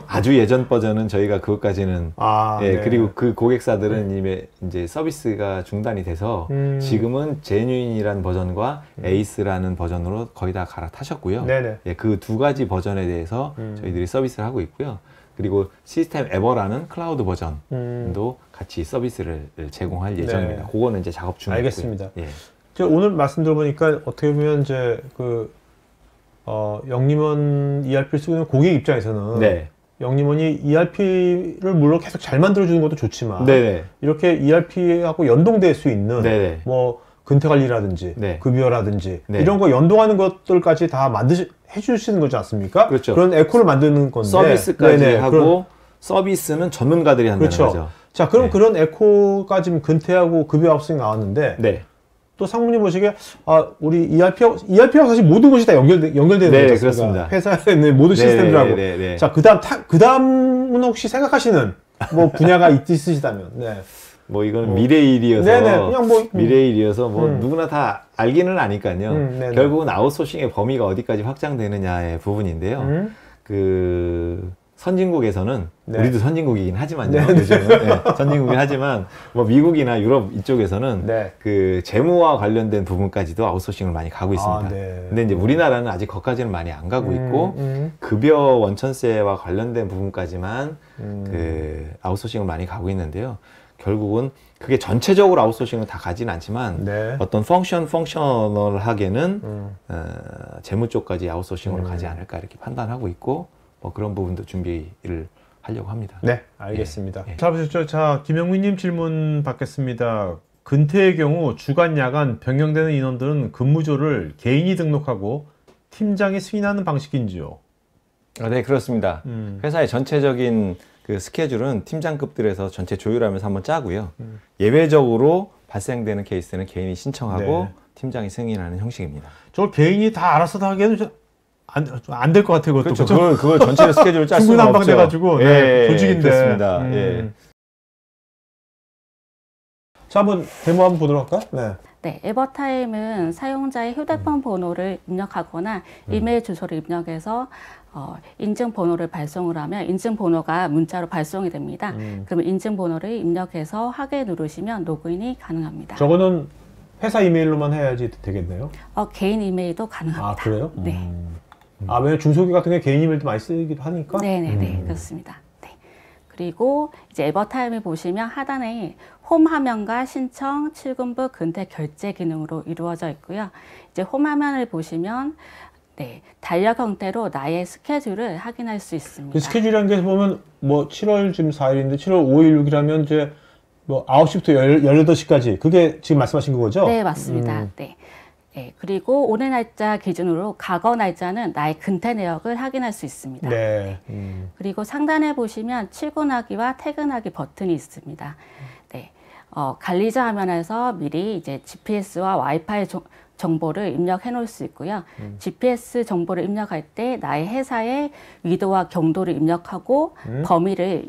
아주 예전 버전은 저희가 그것까지는 예, 네. 그리고 그 고객사들은 이미 이제 서비스가 중단이 돼서 지금은 제뉴인이라는 버전과 에이스라는 버전으로 거의 다 갈아타셨고요. 네네. 예, 그 두 가지 버전에 대해서 저희들이 서비스를 하고 있고요. 그리고 시스템 에버라는 클라우드 버전도 같이 서비스를 제공할 예정입니다. 그거는 이제 작업 중이고요. 알겠습니다. 예. 제가 오늘 말씀 들어보니까 어떻게 보면 이제 영림원 ERP를 쓰고 있는 고객 입장에서는 네. 영림원이 ERP를 물론 계속 잘 만들어주는 것도 좋지만 네네. 이렇게 ERP하고 연동될 수 있는 네네. 뭐 근태관리라든지 네. 급여라든지 네. 이런 거 연동하는 것들까지 다 해주시는 거지 않습니까? 그렇죠. 그런 에코를 만드는 건데 서비스까지 네네. 하고 서비스는 전문가들이 한다는 그렇죠. 거죠. 자, 그럼 네. 그런 에코가 지금 근태하고 급여 압수이 나왔는데 네. 또 상무님 보시기에 우리 ERP하고 사실 모든 것이 다 연결되는 네, 거죠. 그렇습니다. 회사에 있는 모든 네, 시스템들하고. 네, 네, 네. 자, 그다음은 혹시 생각하시는 뭐 분야가 있으시다면. 네. 뭐 이건 미래의 일이어서 네네, 그냥 뭐, 미래의 일이어서 뭐 누구나 다 알기는 아니까요. 네네. 결국은 아웃소싱의 범위가 어디까지 확장되느냐의 부분인데요. 그 선진국에서는 네. 우리도 선진국이긴 하지만요. 네. 요즘은 선진국이긴 하지만 뭐 미국이나 유럽 이쪽에서는 네. 그 재무와 관련된 부분까지도 아웃소싱을 많이 가고 있습니다. 네. 근데 이제 우리나라는 아직 거기까지는 많이 안 가고 있고 급여 원천세와 관련된 부분까지만 그 아웃소싱을 많이 가고 있는데요. 결국은 그게 전체적으로 아웃소싱을 다 가지는 않지만 네. 어떤 펑셔널하게는 재무 쪽까지 아웃소싱으로 가지 않을까 이렇게 판단하고 있고 뭐 그런 부분도 준비를 하려고 합니다. 네, 알겠습니다. 예. 잘 보셨죠? 자, 김영민님 질문 받겠습니다. 근태의 경우 주간, 야간 변경되는 인원들은 근무조를 개인이 등록하고 팀장이 승인하는 방식인지요? 네, 그렇습니다. 회사의 전체적인 그 스케줄은 팀장급들에서 전체 조율하면서 한번 짜고요. 예외적으로 발생되는 케이스는 개인이 신청하고 네. 팀장이 승인하는 형식입니다. 저걸 개인이 다 알아서 다 하기에는 안 될 것 같아요. 그것도. 그렇죠. 그죠? 그걸 전체 스케줄을 짤 수가 없죠. 중구난방돼가지고 예, 조직인데. 그렇습니다. 예. 자, 한번 데모 한번 보도록 할까? 네. 네, 에버타임은 사용자의 휴대폰 번호를 입력하거나 이메일 주소를 입력해서 인증번호를 발송을 하면 인증번호가 문자로 발송이 됩니다. 그러면 인증번호를 입력해서 하게 누르시면 로그인이 가능합니다. 저거는 회사 이메일로만 해야지 되겠네요. 개인 이메일도 가능합니다. 아, 그래요? 네. 왜냐면 중소기업 같은 게 개인 이메일도 많이 쓰기도 하니까. 네네네, 그렇습니다. 네. 그리고 이제 에버타임을 보시면 하단에 홈 화면과 신청, 출금부, 근태 결제 기능으로 이루어져 있고요. 이제 홈 화면을 보시면 네, 달력 형태로 나의 스케줄을 확인할 수 있습니다. 그 스케줄이라는 게 보면 뭐 7월 지금 4일인데 7월 5일 6일하면 이제 뭐 9시부터 18시까지 그게 지금 말씀하신 거죠? 네, 맞습니다. 네. 네, 그리고 오늘 날짜 기준으로 과거 날짜는 나의 근태 내역을 확인할 수 있습니다. 네. 그리고 상단에 보시면 출근하기와 퇴근하기 버튼이 있습니다. 네. 관리자 화면에서 미리 이제 GPS와 와이파이 정보를 입력해 놓을 수 있고요. GPS 정보를 입력할 때 나의 회사의 위도와 경도를 입력하고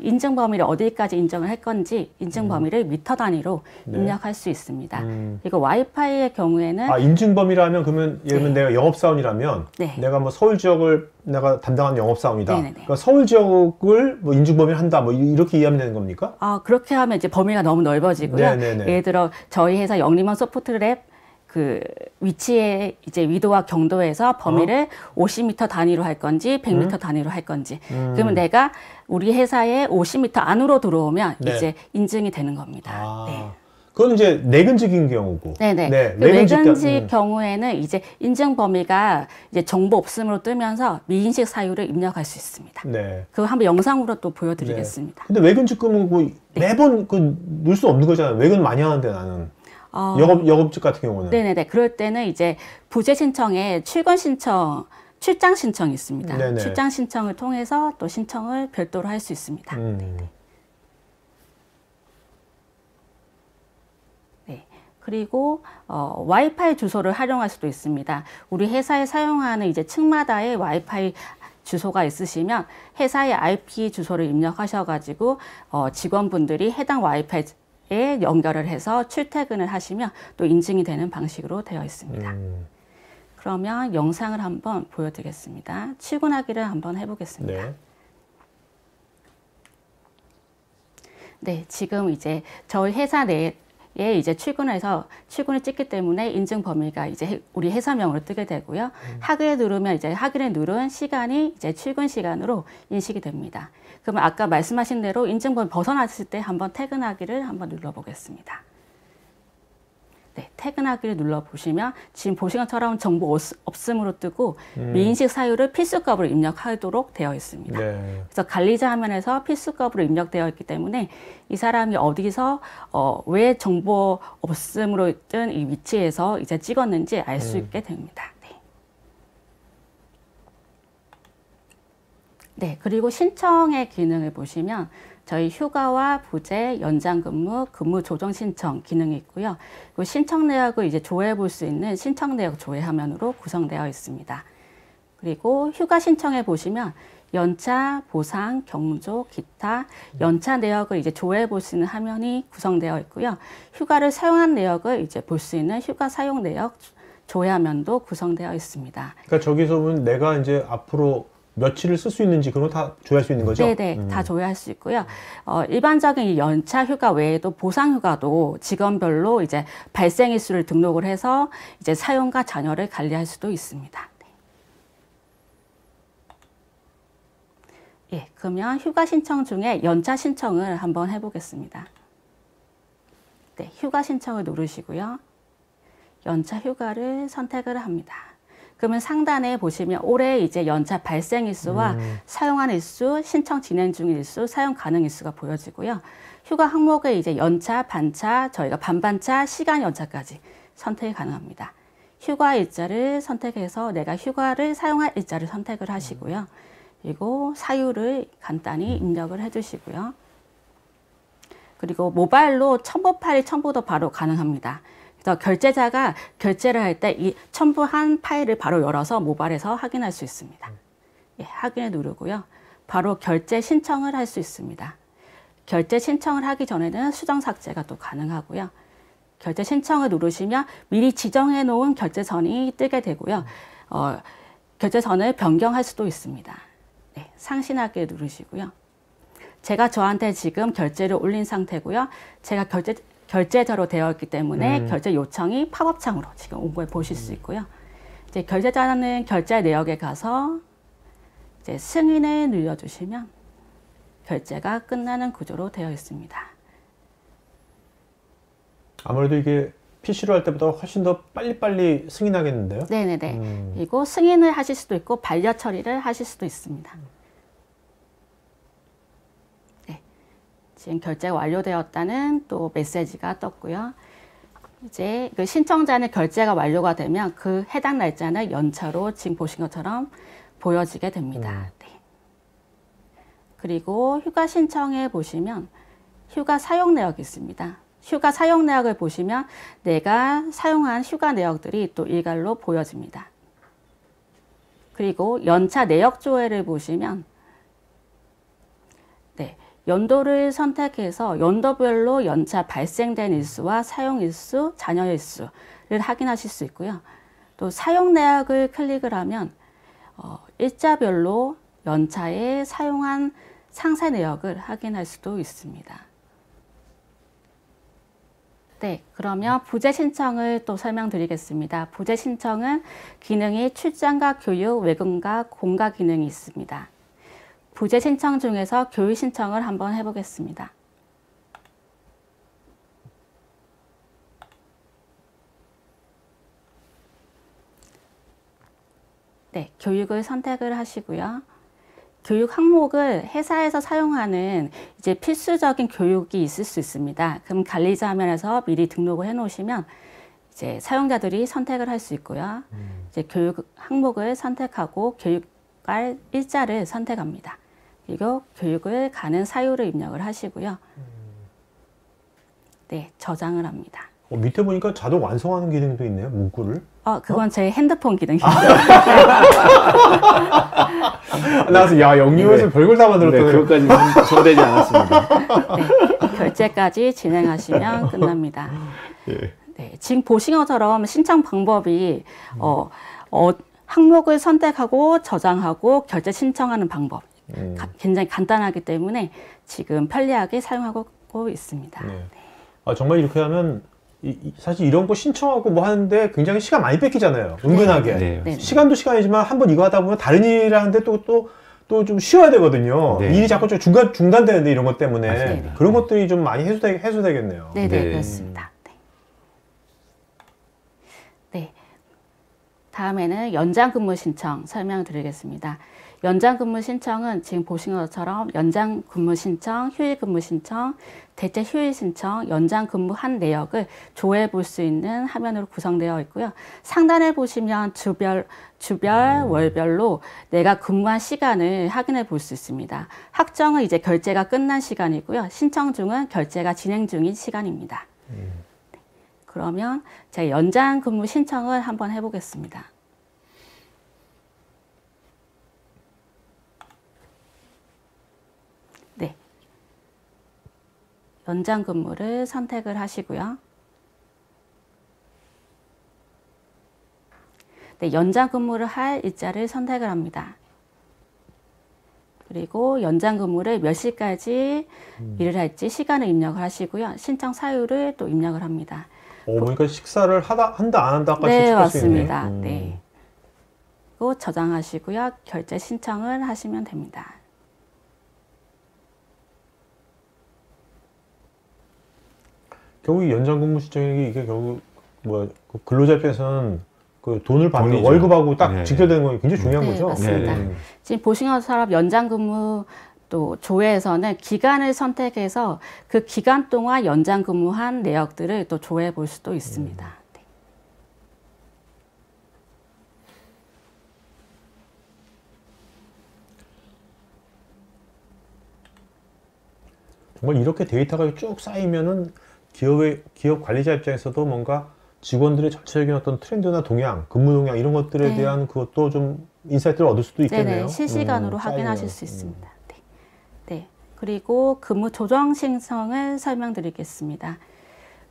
인증 범위를 어디까지 인정을 할 건지 인증 범위를 미터 단위로 네. 입력할 수 있습니다. 그리고 와이파이의 경우에는 인증 범위라면 그러면 예를 들면 내가 영업사원이라면 네. 내가 뭐 서울 지역을 내가 담당하는 영업사원이다. 네네네. 그러니까 서울 지역을 뭐 인증 범위를 한다. 뭐 이렇게 이해하면 되는 겁니까? 그렇게 하면 이제 범위가 너무 넓어지고요. 네네네. 예를 들어 저희 회사 영림원 소프트랩 그 위치에 이제 위도와 경도에서 범위를 50m 단위로 할 건지 100m 단위로 할 건지 그러면 내가 우리 회사에 50m 안으로 들어오면 네. 이제 인증이 되는 겁니다. 네. 그건 이제 내근직인 경우고. 네네. 네, 그 외근직 외근직 경우에는 이제 인증 범위가 이제 정보 없음으로 뜨면서 미인식 사유를 입력할 수 있습니다. 네. 그거 한번 영상으로 또 보여드리겠습니다. 근데 외근직 근무 매번 넣을 수 없는 거잖아요. 외근 많이 하는데 나는. 영업직 같은 경우는. 네네네. 그럴 때는 이제 부재 신청에 출근 신청, 출장 신청이 있습니다. 네네. 출장 신청을 통해서 또 신청을 별도로 할 수 있습니다. 네. 그리고 와이파이 주소를 활용할 수도 있습니다. 우리 회사에 사용하는 이제 층마다의 와이파이 주소가 있으시면 회사의 IP 주소를 입력하셔가지고 직원분들이 해당 와이파이 연결을 해서 출퇴근을 하시면 또 인증이 되는 방식으로 되어 있습니다. 그러면 영상을 한번 보여드리겠습니다. 출근하기를 한번 해보겠습니다. 네. 네, 지금 이제 저희 회사 내에 이제 출근을 찍기 때문에 인증 범위가 이제 우리 회사명으로 뜨게 되고요. 확인을 누르면 이제 확인을 누른 시간이 이제 출근 시간으로 인식이 됩니다. 그러면 아까 말씀하신 대로 인증 범위 벗어났을 때 한번 퇴근하기를 한번 눌러보겠습니다. 네, 퇴근하기를 눌러보시면 지금 보신 것처럼 정보 없음으로 뜨고 미인식 사유를 필수값으로 입력하도록 되어 있습니다. 네. 그래서 관리자 화면에서 필수값으로 입력되어 있기 때문에 이 사람이 어디서 왜 정보 없음으로 뜬 이 위치에서 이제 찍었는지 알 수 있게 됩니다. 네, 그리고 신청의 기능을 보시면 저희 휴가와 부재, 연장근무, 근무 조정 신청 기능이 있고요. 그 신청 내역을 이제 조회해 볼 수 있는 신청 내역 조회 화면으로 구성되어 있습니다. 그리고 휴가 신청해 보시면 연차, 보상, 경조, 기타, 연차 내역을 이제 조회해 볼 수 있는 화면이 구성되어 있고요. 휴가를 사용한 내역을 이제 볼 수 있는 휴가 사용 내역 조회 화면도 구성되어 있습니다. 그러니까 저기서 보면 내가 이제 앞으로 며칠을 쓸 수 있는지 그런 거 다 조회할 수 있는 거죠? 네네, 다 조회할 수 있고요. 일반적인 이 연차 휴가 외에도 보상 휴가도 직원별로 이제 발생 일수를 등록을 해서 이제 사용과 잔여를 관리할 수도 있습니다. 예, 그러면 휴가 신청 중에 연차 신청을 한번 해보겠습니다. 네, 휴가 신청을 누르시고요. 연차 휴가를 선택을 합니다. 그러면 상단에 보시면 올해 이제 연차 발생 일수와 사용한 일수, 신청 진행 중인 일수, 사용 가능 일수가 보여지고요. 휴가 항목에 이제 연차, 반차, 저희가 반반차, 시간 연차까지 선택이 가능합니다. 휴가 일자를 선택해서 내가 휴가를 사용할 일자를 선택을 하시고요. 그리고 사유를 간단히 입력을 해주시고요. 그리고 모바일로 첨부 파일 첨부도 바로 가능합니다. 그래서 결제자가 결제를 할 때 이 첨부한 파일을 바로 열어서 모바일에서 확인할 수 있습니다. 예, 확인을 누르고요. 바로 결제 신청을 할 수 있습니다. 결제 신청을 하기 전에는 수정 삭제가 또 가능하고요. 결제 신청을 누르시면 미리 지정해 놓은 결제선이 뜨게 되고요. 결제선을 변경할 수도 있습니다. 네, 상신하게 누르시고요. 제가 저한테 지금 결제를 올린 상태고요. 제가 결제자로 되어 있기 때문에 결제 요청이 팝업창으로 지금 온 걸 보실 수 있고요. 이제 결제자는 결제 내역에 가서 이제 승인을 눌러주시면 결제가 끝나는 구조로 되어 있습니다. 아무래도 이게 PC로 할 때보다 훨씬 더 빨리빨리 승인하겠는데요? 네네네. 그리고 승인을 하실 수도 있고 반려 처리를 하실 수도 있습니다. 네. 지금 결제가 완료되었다는 또 메시지가 떴고요. 이제 그 신청자는 결제가 완료가 되면 그 해당 날짜는 연차로 지금 보신 것처럼 보여지게 됩니다. 네. 그리고 휴가 신청에 보시면 휴가 사용 내역이 있습니다. 휴가 사용 내역을 보시면 내가 사용한 휴가 내역들이 또 일괄로 보여집니다. 그리고 연차 내역 조회를 보시면 네, 연도를 선택해서 연도별로 연차 발생된 일수와 사용 일수, 잔여 일수를 확인하실 수 있고요. 또 사용 내역을 클릭을 하면 일자별로 연차에 사용한 상세 내역을 확인할 수도 있습니다. 네, 그러면 부재 신청을 또 설명드리겠습니다. 부재 신청은 기능이 출장과 교육, 외근과 공가 기능이 있습니다. 부재 신청 중에서 교육 신청을 한번 해보겠습니다. 네, 교육을 선택을 하시고요. 교육 항목을 회사에서 사용하는 이제 필수적인 교육이 있을 수 있습니다. 그럼 관리자 화면에서 미리 등록을 해 놓으시면 이제 사용자들이 선택을 할 수 있고요. 이제 교육 항목을 선택하고 교육할 일자를 선택합니다. 그리고 교육을 가는 사유를 입력을 하시고요. 네, 저장을 합니다. 밑에 보니까 자동 완성하는 기능도 있네요. 문구를. 그건 제 핸드폰 기능입니다. 나와서 야 영리에서 별걸 다 만들었더니. 그것까지 손대지 않았습니다. 네, 결제까지 진행하시면 끝납니다. 예. 네, 지금 보신 것처럼 신청 방법이 항목을 선택하고 저장하고 결제 신청하는 방법 굉장히 간단하기 때문에 지금 편리하게 사용하고 있습니다. 네. 정말 이렇게 하면 사실 이런 거 신청하고 뭐 하는데 굉장히 시간 많이 뺏기잖아요. 은근하게. 네. 시간도 시간이지만 한 번 이거 하다 보면 다른 일 하는데 또 좀 쉬어야 되거든요. 네. 일이 자꾸 좀 중단되는데 이런 것 때문에 맞습니다. 그런 것들이 좀 많이 해소되겠네요. 네, 네. 그렇습니다. 네. 다음에는 연장 근무 신청 설명드리겠습니다. 연장 근무 신청은 지금 보신 것처럼 연장 근무 신청, 휴일 근무 신청, 대체 휴일 신청, 연장 근무한 내역을 조회해 볼 수 있는 화면으로 구성되어 있고요. 상단에 보시면 주별, 월별로 내가 근무한 시간을 확인해 볼 수 있습니다. 확정은 이제 결제가 끝난 시간이고요. 신청 중은 결제가 진행 중인 시간입니다. 그러면 제가 연장 근무 신청을 한번 해보겠습니다. 네. 연장 근무를 선택을 하시고요. 네, 연장 근무를 할 일자를 선택을 합니다. 그리고 연장 근무를 몇 시까지 일을 할지 시간을 입력을 하시고요. 신청 사유를 또 입력을 합니다. 그러니까 식사를 한다 안 한다까지 네, 체크할 수 있네. 맞습니다. 네. 그리고 저장하시고요. 결제 신청을 하시면 됩니다. 결국 이 연장 근무 신청이 이게 결국 뭐 근로자 입장에서는 그 돈을 받는 돈이죠. 월급하고 딱 네. 직결되는 건 굉장히 중요한 네, 거죠. 맞습니다. 지금 보신 것처럼 연장 근무 또 조회에서는 기간을 선택해서 그 기간 동안 연장 근무한 내역들을 또 조회해 볼 수도 있습니다. 네. 정말 이렇게 데이터가 쭉 쌓이면은 기업 관리자 입장에서도 뭔가 직원들의 전체적인 어떤 트렌드나 동향, 근무 동향 이런 것들에 네. 대한 그것도 좀 인사이트를 얻을 수도 있겠네요. 네네, 실시간으로 확인하실 쌓이면. 수 있습니다. 네. 네. 그리고 근무 조정 신청을 설명드리겠습니다.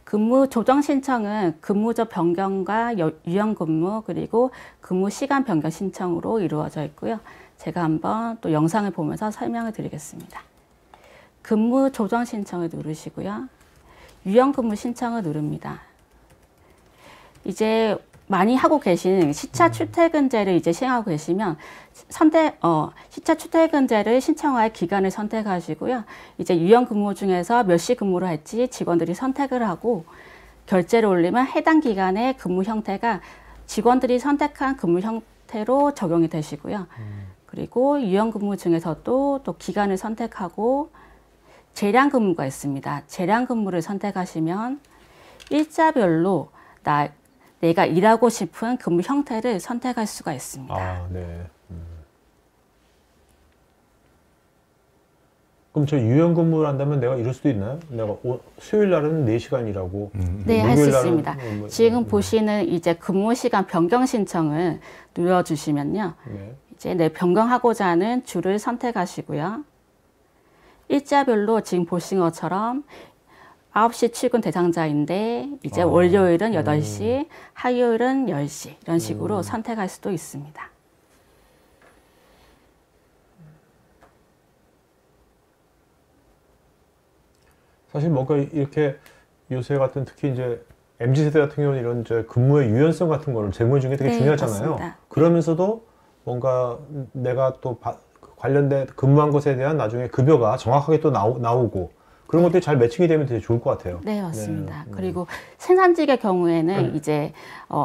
근무 조정 신청은 근무조 변경과 유연 근무 그리고 근무 시간 변경 신청으로 이루어져 있고요. 제가 한번 또 영상을 보면서 설명을 드리겠습니다. 근무 조정 신청을 누르시고요. 유연 근무 신청을 누릅니다. 이제 많이 하고 계신 시차 출퇴근제를 이제 시행하고 계시면 시차 출퇴근제를 신청할 기간을 선택하시고요. 이제 유연 근무 중에서 몇 시 근무를 할지 직원들이 선택을 하고 결제를 올리면 해당 기간의 근무 형태가 직원들이 선택한 근무 형태로 적용이 되시고요. 그리고 유연 근무 중에서도 또 기간을 선택하고 재량 근무가 있습니다. 재량 근무를 선택하시면 일자별로 내가 일하고 싶은 근무 형태를 선택할 수가 있습니다. 아, 네. 그럼 저 유연 근무를 한다면 내가 이럴 수도 있나요? 내가 수요일 날은 4시간 일하고 네, 할 수 목요일 날은 있습니다. 지금 보시는 이제 근무 시간 변경 신청을 눌러주시면요. 네. 이제 내 변경하고자 하는 주를 선택하시고요. 일자별로 지금 보신 것처럼 9시 출근 대상자인데 이제 월요일은 8시, 화요일은 10시 이런 식으로 선택할 수도 있습니다. 사실 뭔가 이렇게 요새 같은 특히 이제 MZ세대 같은 경우는 이런 이제 근무의 유연성 같은 거를 제공해 주는 게 되게 네, 중요하잖아요. 맞습니다. 그러면서도 뭔가 내가 또 관련된 근무한 것에 대한 나중에 급여가 정확하게 또 나오고 그런 것들이 잘 매칭이 되면 되게 좋을 것 같아요. 네, 맞습니다. 그리고 생산직의 경우에는 이제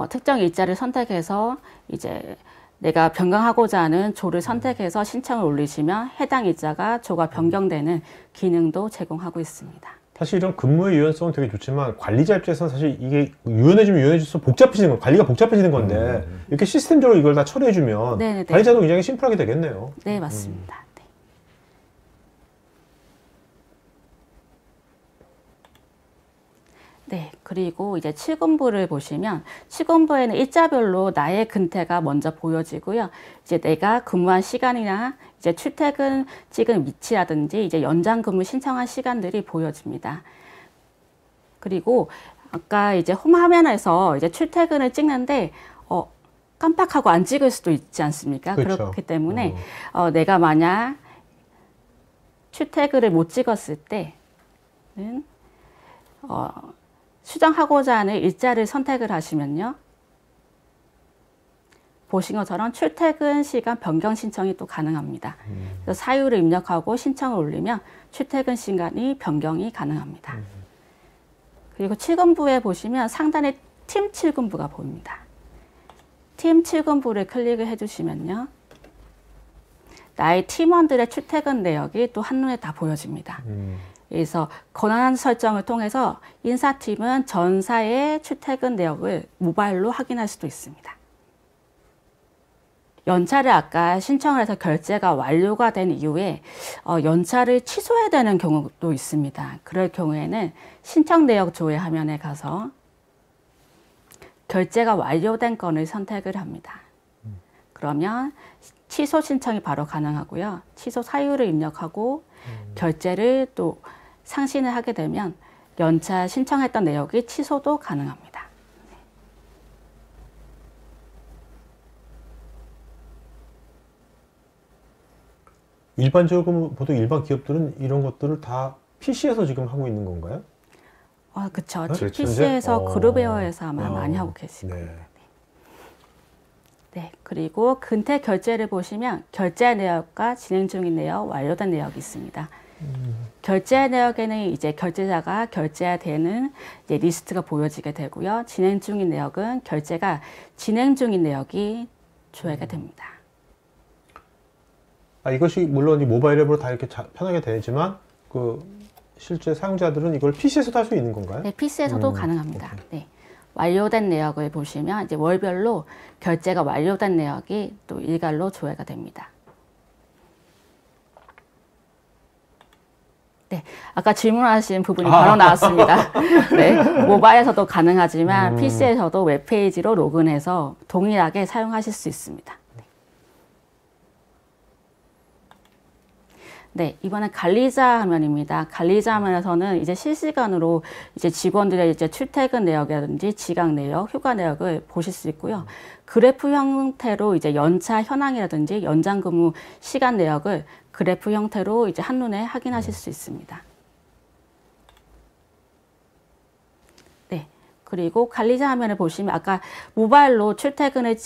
특정 일자를 선택해서 이제 내가 변경하고자 하는 조를 선택해서 신청을 올리시면 해당 일자가 조가 변경되는 기능도 제공하고 있습니다. 사실 이런 근무의 유연성은 되게 좋지만 관리자 입장에서는 사실 이게 유연해지면 유연해질수록 복잡해지는 거, 관리가 복잡해지는 건데 이렇게 시스템적으로 이걸 다 처리해주면 네네네. 관리자도 굉장히 심플하게 되겠네요. 네, 맞습니다. 네. 네, 그리고 이제 출근부를 보시면 출근부에는 일자별로 나의 근태가 먼저 보여지고요. 이제 내가 근무한 시간이나 이제 출퇴근 찍은 위치라든지 이제 연장 근무 신청한 시간들이 보여집니다. 그리고 아까 이제 홈 화면에서 이제 출퇴근을 찍는데 깜빡하고 안 찍을 수도 있지 않습니까? 그렇죠. 그렇기 때문에 내가 만약 출퇴근을 못 찍었을 때는 수정하고자 하는 일자를 선택을 하시면요. 보신 것처럼 출퇴근 시간 변경 신청이 또 가능합니다. 그래서 사유를 입력하고 신청을 올리면 출퇴근 시간이 변경이 가능합니다. 그리고 출근부에 보시면 상단에 팀 출근부가 보입니다. 팀 출근부를 클릭을 해주시면요. 나의 팀원들의 출퇴근 내역이 또 한눈에 다 보여집니다. 그래서 권한 설정을 통해서 인사팀은 전사의 출퇴근 내역을 모바일로 확인할 수도 있습니다. 연차를 아까 신청을 해서 결제가 완료가 된 이후에 연차를 취소해야 되는 경우도 있습니다. 그럴 경우에는 신청 내역 조회 화면에 가서 결제가 완료된 건을 선택을 합니다. 그러면 취소 신청이 바로 가능하고요. 취소 사유를 입력하고 결제를 또 상신을 하게 되면 연차 신청했던 내역이 취소도 가능합니다. 일반적으로 보통 일반 기업들은 이런 것들을 다 PC에서 지금 하고 있는 건가요? 그렇죠. 그렇죠. PC에서 이제? 그룹웨어에서 아마 많이 하고 계실 거예요. 네, 그리고 근태 결제를 보시면 결제 내역과 진행 중인 내역, 완료된 내역이 있습니다. 결제 내역에는 이제 결제자가 결제해야 되는 이제 리스트가 보여지게 되고요. 진행 중인 내역은 결제가 진행 중인 내역이 조회가 됩니다. 이것이 물론 이 모바일 앱으로 다 이렇게 편하게 되지만 실제 사용자들은 이걸 PC에서도 할 수 있는 건가요? 네, PC에서도 가능합니다. 네. 완료된 내역을 보시면 이제 월별로 결제가 완료된 내역이 또 일괄로 조회가 됩니다. 네, 아까 질문하신 부분이 바로 나왔습니다. 네, 모바일에서도 가능하지만 PC에서도 웹페이지로 로그인해서 동일하게 사용하실 수 있습니다. 네, 이번엔 관리자 화면입니다. 관리자 화면에서는 이제 실시간으로 이제 직원들의 이제 출퇴근 내역이라든지 지각 내역, 휴가 내역을 보실 수 있고요. 그래프 형태로 이제 연차 현황이라든지 연장 근무 시간 내역을 그래프 형태로 이제 한눈에 확인하실 수 있습니다. 네, 그리고 관리자 화면을 보시면 아까 모바일로 출퇴근을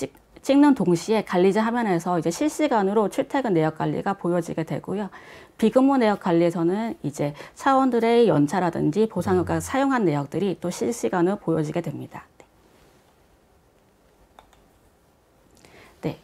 찍는 동시에 관리자 화면에서 이제 실시간으로 출퇴근 내역 관리가 보여지게 되고요. 비근무 내역 관리에서는 이제 사원들의 연차라든지 보상효과 사용한 내역들이 또 실시간으로 보여지게 됩니다. 네,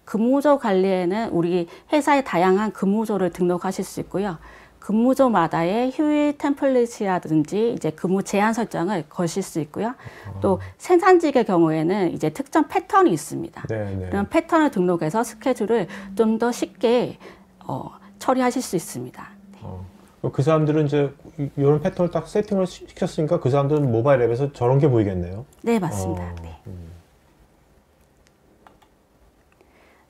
근무조 관리에는 우리 회사의 다양한 근무조를 등록하실 수 있고요. 근무조마다의 휴일 템플릿이라든지 이제 근무 제한 설정을 거실 수 있고요. 또 생산직의 경우에는 이제 특정 패턴이 있습니다. 네네. 그런 패턴을 등록해서 스케줄을 좀 더 쉽게 처리하실 수 있습니다. 그 사람들은 이제 이런 패턴을 딱 세팅을 시켰으니까 그 사람들은 모바일 앱에서 저런 게 보이겠네요. 네, 맞습니다. 네.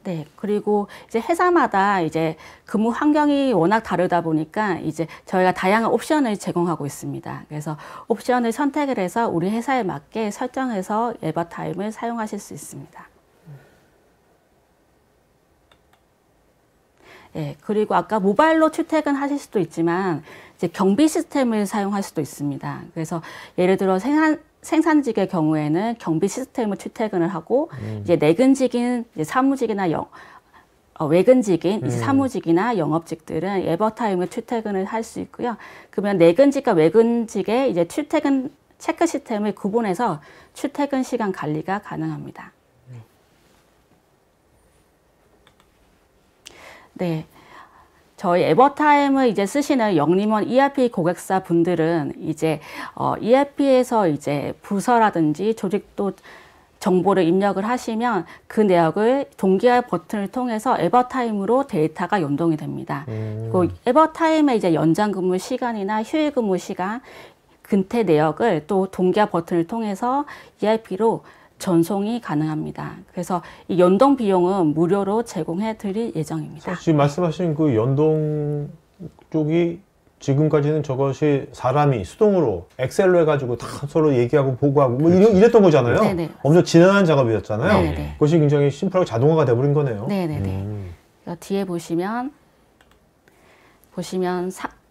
네, 그리고 이제 회사마다 이제 근무 환경이 워낙 다르다 보니까 이제 저희가 다양한 옵션을 제공하고 있습니다. 그래서 옵션을 선택을 해서 우리 회사에 맞게 설정해서 에버타임을 사용하실 수 있습니다. 네, 그리고 아까 모바일로 출퇴근 하실 수도 있지만 이제 경비 시스템을 사용할 수도 있습니다. 그래서 예를 들어 생산직의 경우에는 경비 시스템을 출퇴근을 하고 이제 내근직인 이제 사무직이나 외근직인 이제 사무직이나 영업직들은 에버타임을 출퇴근을 할 수 있고요. 그러면 내근직과 외근직의 이제 출퇴근 체크 시스템을 구분해서 출퇴근 시간 관리가 가능합니다. 네. 저희 에버타임을 이제 쓰시는 영림원 ERP 고객사 분들은 이제 ERP에서 이제 부서라든지 조직도 정보를 입력을 하시면 그 내역을 동기화 버튼을 통해서 에버타임으로 데이터가 연동이 됩니다. 그 에버타임의 이제 연장 근무 시간이나 휴일 근무 시간, 근태 내역을 또 동기화 버튼을 통해서 ERP로 전송이 가능합니다. 그래서 이 연동 비용은 무료로 제공해 드릴 예정입니다. 지금 말씀하신 그 연동 쪽이 지금까지는 저것이 사람이 수동으로 엑셀로 해가지고 다 서로 얘기하고 보고하고 뭐 이랬던 거잖아요. 네네. 엄청 지난한 작업이었잖아요. 네네. 그것이 굉장히 심플하게 자동화가 돼버린 거네요. 네네네. 뒤에 보시면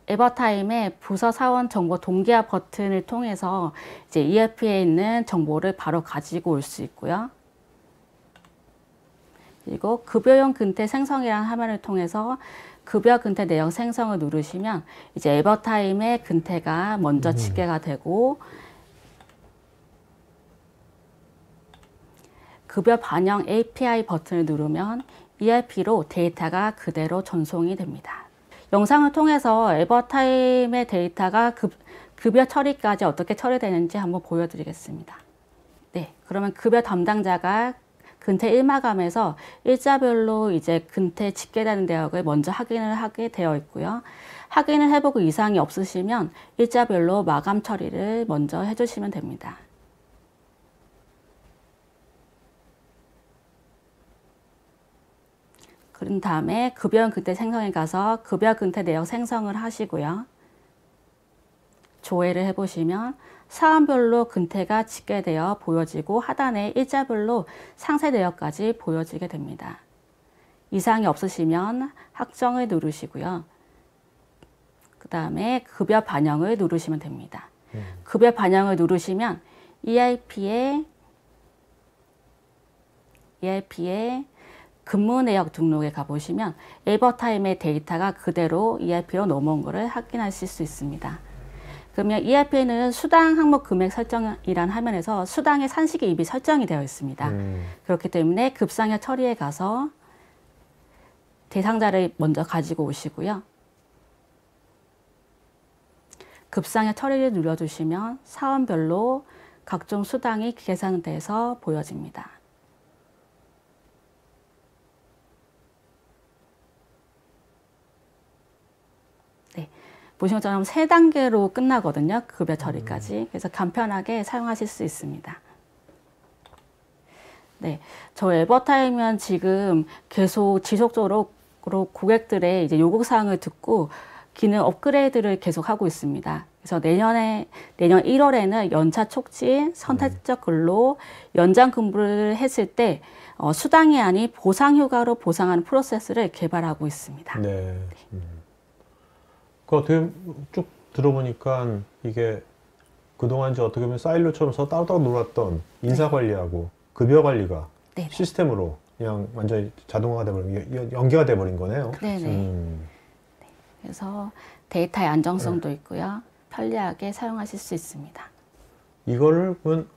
에버타임의 부서 사원 정보 동기화 버튼을 통해서 이제 ERP에 있는 정보를 바로 가지고 올 수 있고요. 그리고 급여용 근태 생성이라는 화면을 통해서 급여 근태 내역 생성을 누르시면 이제 에버타임의 근태가 먼저 집계가 되고 급여 반영 API 버튼을 누르면 ERP로 데이터가 그대로 전송이 됩니다. 영상을 통해서 에버타임의 데이터가 급여 처리까지 어떻게 처리되는지 한번 보여드리겠습니다. 네, 그러면 급여 담당자가 근태 1마감에서 일자별로 이제 근태 집계되는 내역을 먼저 확인을 하게 되어 있고요. 확인을 해보고 이상이 없으시면 일자별로 마감 처리를 먼저 해주시면 됩니다. 그런 다음에 급여 근태 생성에 가서 급여 근태 내역 생성을 하시고요. 조회를 해보시면 사원별로 근태가 집계되어 보여지고 하단에 일자별로 상세 내역까지 보여지게 됩니다. 이상이 없으시면 확정을 누르시고요. 그 다음에 급여 반영을 누르시면 됩니다. 급여 반영을 누르시면 ERP의 근무 내역 등록에 가보시면 에버타임의 데이터가 그대로 ERP로 넘어온 것을 확인하실 수 있습니다. 그러면 ERP에는 수당 항목 금액 설정이라는 화면에서 수당의 산시기입이 설정이 되어 있습니다. 그렇기 때문에 급상여 처리에 가서 대상자를 먼저 가지고 오시고요. 급상여 처리를 눌러주시면 사원별로 각종 수당이 계산돼서 보여집니다. 네, 보시는 것처럼 3단계로 끝나거든요. 급여 처리까지. 그래서 간편하게 사용하실 수 있습니다. 네, 저 에버타임은 지금 계속 지속적으로 고객들의 이제 요구사항을 듣고 기능 업그레이드를 계속 하고 있습니다. 그래서 내년 1월에는 연차 촉진, 선택적 근로, 연장 근무를 했을 때 수당이 아닌 보상휴가로 보상하는 프로세스를 개발하고 있습니다. 네. 그 어떻게 쭉 들어보니까 이게 그동안 이제 어떻게 보면 사일로처럼 따로따로 놀았던 인사 관리하고 급여 관리가 네. 시스템으로 그냥 완전히 자동화가 돼버린, 연계가 돼버린 거네요. 네네. 그래서 데이터의 안정성도 있고요. 편리하게 사용하실 수 있습니다. 이거를 그러면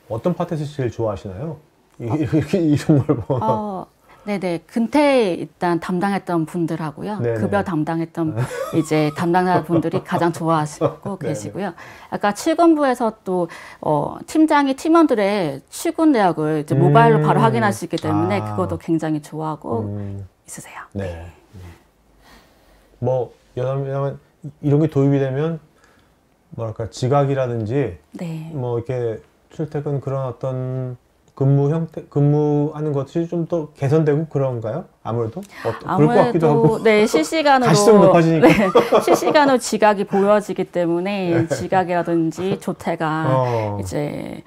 어떤 파트에서 제일 좋아하시나요? 이렇게 이런 걸 뭐. 네네. 근태 일단 담당했던 분들하고요. 네네. 급여 담당했던 이제 담당자 분들이 가장 좋아하시고 계시고요. 아까 출근부에서 또 팀장이 팀원들의 출근 내역을 이제 모바일로 바로 확인할 수 있기 때문에 그것도 굉장히 좋아하고 있으세요. 네. 뭐 왜냐면 이런 게 도입이 되면 뭐랄까 지각이라든지 네. 뭐 이렇게 출퇴근 그런 어떤 근무 형태, 근무하는 것이 좀 더 개선되고 그런가요? 아무래도? 그럴 것 같기도 하고. 네, 실시간으로. 가시성 높아지니까. 네, 실시간으로 지각이 보여지기 때문에 지각이라든지 조퇴가 이제,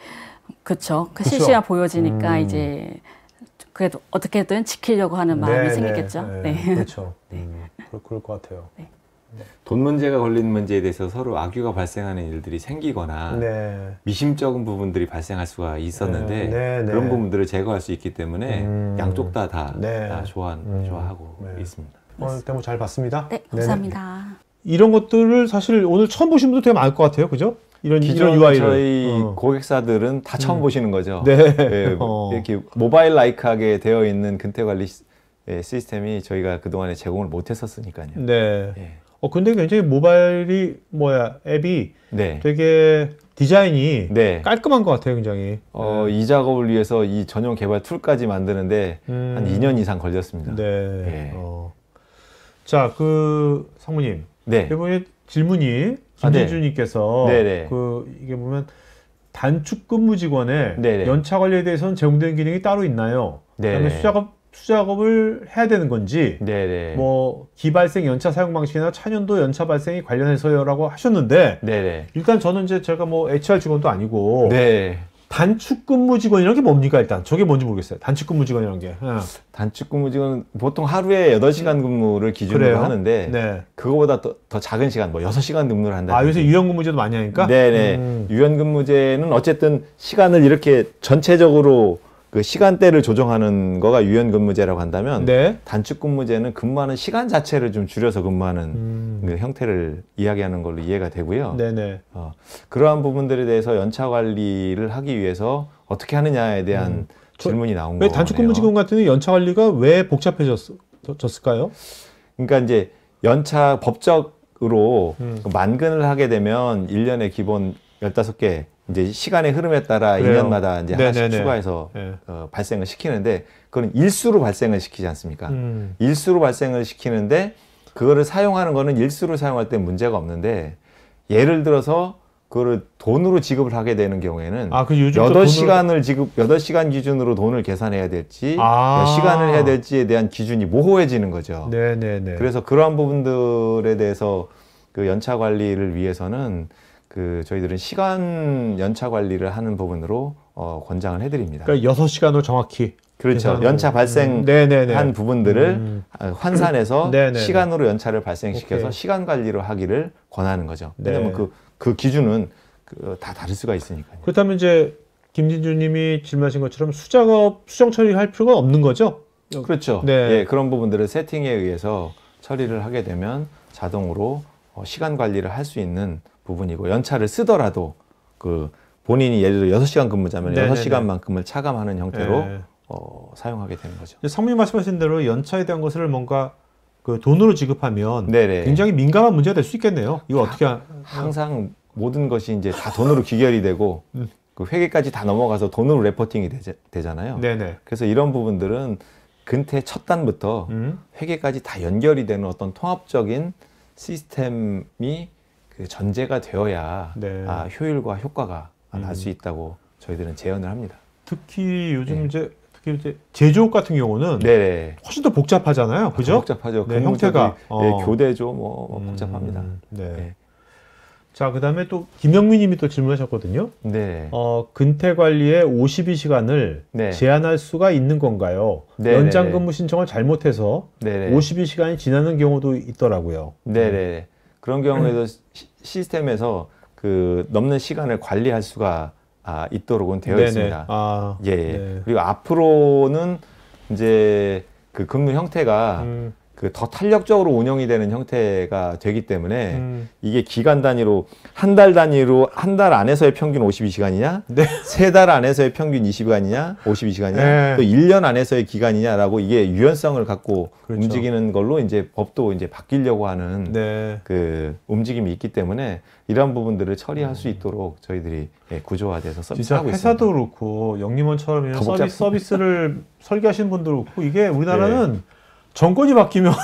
그쵸. 그 실시간 보여지니까 이제 그래도 어떻게든 지키려고 하는 마음이 생기겠죠. 네. 그렇죠. 그럴 것 같아요. 네. 돈 문제가 걸린 문제에 대해서 서로 악유가 발생하는 일들이 생기거나 미심쩍은 부분들이 발생할 수가 있었는데 그런 부분들을 제거할 수 있기 때문에 양쪽 다 좋아하고 있습니다. 오늘 데모 잘 봤습니다. 네, 감사합니다. 이런 것들을 사실 오늘 처음 보신 분도 되게 많을 것 같아요. 그죠? 이런 기존 UI를. 저희 고객사들은 다 처음 보시는 거죠. 네. 이렇게 모바일 라이크하게 되어 있는 근태 관리 시스템이 저희가 그동안에 제공을 못 했었으니까요. 네. 예. 근데 굉장히 모바일이 앱이 되게 디자인이 깔끔한 것 같아요, 굉장히. 이 작업을 위해서 이 전용 개발 툴까지 만드는데 한 2년 이상 걸렸습니다. 네. 자, 상무님. 이번에 질문이 김진주님께서 이게 보면 단축 근무 직원의 연차 관리에 대해서는 제공된 기능이 따로 있나요? 그다음에 수작업을 해야 되는 건지, 뭐 기발생 연차 사용 방식이나 차년도 연차 발생이 관련해서요라고 하셨는데, 일단 저는 이제 제가 뭐 HR 직원도 아니고 단축 근무 직원이라는 게 뭡니까? 일단 저게 뭔지 모르겠어요. 단축 근무 직원이라는 게. 단축 근무 직원은 보통 하루에 8시간 근무를 기준으로 하는데 그거보다 더 작은 시간, 뭐 6시간 근무를 한다. 요새 유연 근무제도 많이 하니까? 유연 근무제는 어쨌든 시간을 이렇게 전체적으로 그 시간대를 조정하는 거가 유연 근무제라고 한다면 단축 근무제는 근무하는 시간 자체를 좀 줄여서 근무하는 그 형태를 이야기하는 걸로 이해가 되고요. 그러한 부분들에 대해서 연차 관리를 하기 위해서 어떻게 하느냐에 대한 질문이 나온 왜 거네요. 단축근무지금 같은 경우 연차 관리가 왜 복잡해졌을까요? 그러니까 이제 연차 법적으로 그 만근을 하게 되면 1년에 기본 15개 이제 시간의 흐름에 따라 그래요. 2년마다 이제 네네네. 하나씩 추가해서 네. 발생을 시키는데 그거는 일수로 발생을 시키지 않습니까? 일수로 발생을 시키는데 그거를 사용하는 거는 일수로 사용할 때 문제가 없는데 예를 들어서 그거를 돈으로 지급을 하게 되는 경우에는 그 요즘 또 8시간 기준으로 돈을 계산해야 될지 몇 시간을 해야 될지에 대한 기준이 모호해지는 거죠. 네네네. 그래서 그러한 부분들에 대해서 그 연차 관리를 위해서는 그 저희들은 시간 연차 관리를 하는 부분으로 권장을 해드립니다. 그러니까 6시간으로 정확히. 그렇죠. 계산하고. 연차 발생한 네네네. 부분들을 환산해서 네네네. 시간으로 연차를 발생시켜서 오케이. 시간 관리를 하기를 권하는 거죠. 네. 왜냐하면 그 기준은 다 다를 수가 있으니까요. 그렇다면 이제 김진주님이 질문하신 것처럼 수정 처리할 필요가 없는 거죠? 그렇죠. 네. 예, 그런 부분들을 세팅에 의해서 처리를 하게 되면 자동으로 시간 관리를 할 수 있는 부분이고 연차를 쓰더라도 그 본인이 예를 들어 6시간 근무자면 네네네. 6시간만큼을 차감하는 형태로 네. 사용하게 되는 거죠. 상무님 말씀하신 대로 연차에 대한 것을 뭔가 그 돈으로 지급하면 네네. 굉장히 민감한 문제가 될 수 있겠네요. 이거 어떻게 항상 모든 것이 이제 다 돈으로 귀결이 되고 그 회계까지 다 넘어가서 돈으로 레포팅이 되잖아요. 네네. 그래서 이런 부분들은 근태 첫 단부터 회계까지 다 연결이 되는 어떤 통합적인 시스템이 그 전제가 되어야 네. 효율과 효과가 날 수 있다고 저희들은 제언을 합니다. 특히 요즘 네. 특히 이제 제조업 같은 경우는 네, 훨씬 더 복잡하잖아요. 그죠? 복잡하죠. 네, 근무자들이, 형태가. 교대죠, 뭐 복잡합니다. 네. 네. 자, 그다음에 또 김영민 님이 또 질문하셨거든요. 네. 근태 관리에 52시간을 네. 제한할 수가 있는 건가요? 네, 연장 네, 근무 신청을 잘못해서 네. 52시간이 지나는 경우도 있더라고요. 네네. 그런 경우에도 시스템에서 그 넘는 시간을 관리할 수가 있도록은 되어 네네. 있습니다. 예. 네. 그리고 앞으로는 이제 그 근무 형태가 그 더 탄력적으로 운영이 되는 형태가 되기 때문에 이게 기간 단위로 한 달 단위로 한 달 안에서의 평균 52시간이냐, 네. 세 달 안에서의 평균 22시간이냐, 52시간이냐, 네. 또 1년 안에서의 기간이냐라고 이게 유연성을 갖고 그렇죠. 움직이는 걸로 이제 법도 이제 바뀌려고 하는 네. 그 움직임이 있기 때문에 이러한 부분들을 처리할 수 있도록 저희들이 구조화돼서 진짜 서비스하고 회사도 있습니다. 그렇고 영림원처럼 이런 더 복잡- 서비스를 설계하시는 분도 그렇고 이게 우리나라는 정권이 바뀌면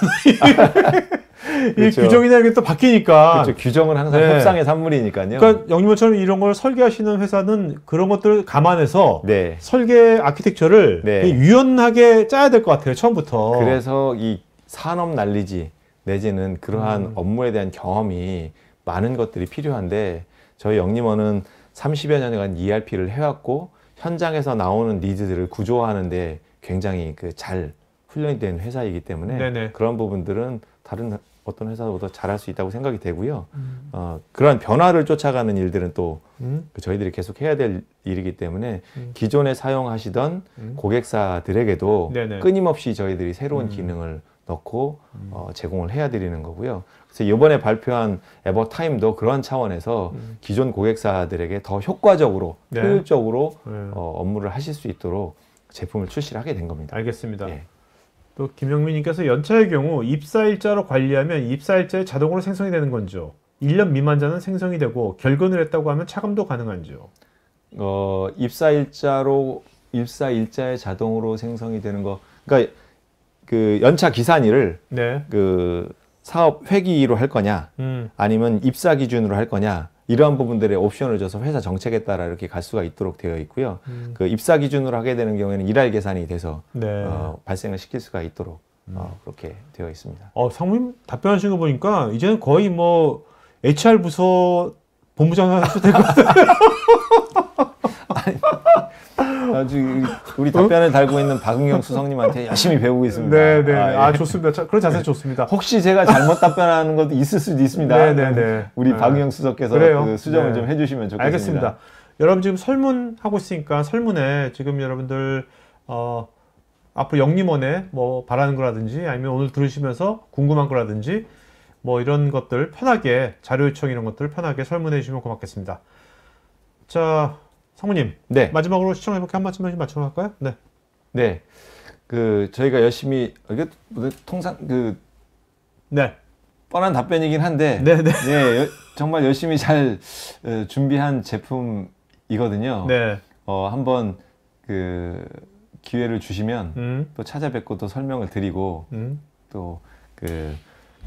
이 그렇죠. 규정이나 이게 또 바뀌니까. 그렇죠. 규정은 항상 네. 협상의 산물이니까요. 그러니까 영림원처럼 이런 걸 설계하시는 회사는 그런 것들을 감안해서 네. 설계 아키텍처를 네. 되게 유연하게 짜야 될 것 같아요. 처음부터. 그래서 이 산업 난리지 내지는 그러한 업무에 대한 경험이 많은 것들이 필요한데 저희 영림원은 30여 년간 ERP를 해왔고 현장에서 나오는 니즈들을 구조화하는데 굉장히 잘 훈련이 된 회사이기 때문에 네네. 그런 부분들은 다른 어떤 회사보다 잘할 수 있다고 생각이 되고요. 그러한 변화를 쫓아가는 일들은 또 저희들이 계속 해야 될 일이기 때문에 기존에 사용하시던 고객사들에게도 네네. 끊임없이 저희들이 새로운 기능을 넣고 제공을 해야 드리는 거고요. 그래서 이번에 발표한 에버타임도 그런 차원에서 기존 고객사들에게 더 효과적으로, 네. 효율적으로 네. 업무를 하실 수 있도록 제품을 출시를 하게 된 겁니다. 알겠습니다. 예. 또 김영민님께서 연차의 경우 입사일자로 관리하면 입사일자에 자동으로 생성이 되는 건지요? 1년 미만자는 생성이 되고 결근을 했다고 하면 차감도 가능한지요? 입사일자에 자동으로 생성이 되는 거, 그러니까 그 연차 기산일을 네. 그 사업 회기로 할 거냐, 아니면 입사 기준으로 할 거냐, 이러한 부분들의 옵션을 줘서 회사 정책에 따라 이렇게 갈 수가 있도록 되어 있고요. 그 입사 기준으로 하게 되는 경우에는 일할 계산이 돼서 네. 발생을 시킬 수가 있도록 그렇게 되어 있습니다. 상무님 답변하시는 거 보니까 이제는 거의 뭐 HR 부서 본부장 하셔도 될 것 같아요. 아주 우리 답변을 달고 있는 박은경 수석님한테 열심히 배우고 있습니다. 네네. 예. 좋습니다. 그런 자세 좋습니다. 혹시 제가 잘못 답변하는 것도 있을 수도 있습니다. 네네네. 우리 네. 박은경 수석께서 그래요. 그 수정을 네. 좀 해주시면 좋겠습니다. 알겠습니다. 여러분 지금 설문 하고 있으니까 설문에 지금 여러분들 앞으로 영림원에 뭐 바라는 거라든지 아니면 오늘 들으시면서 궁금한 거라든지 뭐 이런 것들 편하게 자료 요청 이런 것들 편하게 설문해 주시면 고맙겠습니다. 자, 상무님, 네. 마지막으로 시청자분께 한 말씀만 마치도록 할까요? 네. 네. 저희가 열심히 이게 통상 네. 뻔한 답변이긴 한데 네, 네. 네, 정말 열심히 잘 준비한 제품이거든요. 네. 한번 기회를 주시면 또 찾아뵙고 또 설명을 드리고 또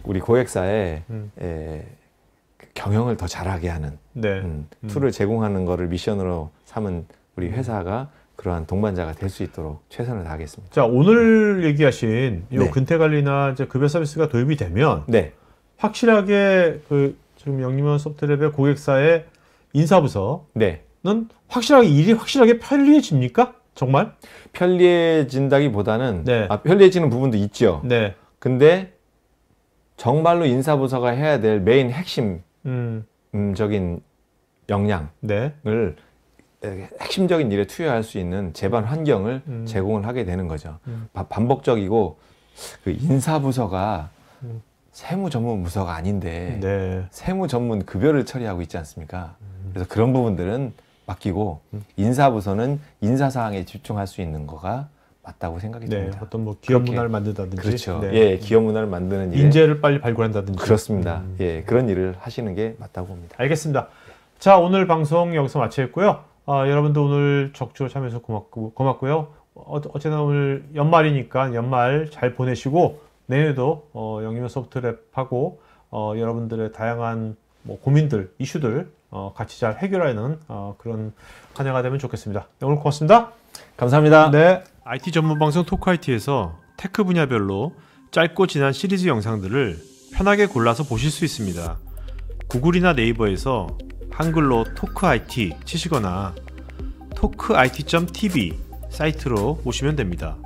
우리 고객사에 그 경영을 더 잘하게 하는 네. 툴을 제공하는 거를 미션으로 삼은 우리 회사가 그러한 동반자가 될 수 있도록 최선을 다하겠습니다. 자, 오늘 얘기하신 이 네. 근태 관리나 이제 급여 서비스가 도입이 되면 네. 확실하게 지금 영림원 소프트랩의 고객사의 인사부서는 네. 확실하게 일이 확실하게 편리해집니까? 정말? 편리해진다기보다는 네. 편리해지는 부분도 있죠. 네. 근데 정말로 인사부서가 해야 될 메인 핵심 적인 역량을 네. 핵심적인 일에 투여할 수 있는 제반 환경을 제공을 하게 되는 거죠. 반복적이고 그 인사부서가 세무 전문 부서가 아닌데 네. 세무 전문 급여를 처리하고 있지 않습니까? 그래서 그런 부분들은 맡기고 인사부서는 인사사항에 집중할 수 있는 거가 맞다고 생각이 네. 듭니다. 어떤 뭐 기업 그렇게. 문화를 만든다든지. 그렇죠. 네. 예, 기업 문화를 만드는 일에 인재를 빨리 발굴한다든지. 그렇습니다. 예, 그런 일을 하시는 게 맞다고 봅니다. 알겠습니다. 자, 오늘 방송 여기서 마치겠고요. 여러분들 오늘 적극적으로 참여해서 고맙고요. 어쨌든 오늘 연말이니까 연말 잘 보내시고 내년에도 영림원 소프트랩하고 여러분들의 다양한 뭐 고민들, 이슈들 같이 잘 해결하는 그런 한 해가 되면 좋겠습니다. 네, 오늘 고맙습니다. 감사합니다. 네. IT 전문 방송 토크IT에서 테크 분야별로 짧고 진한 시리즈 영상들을 편하게 골라서 보실 수 있습니다. 구글이나 네이버에서 한글로 토크IT 치시거나 토크IT.tv 사이트로 오시면 됩니다.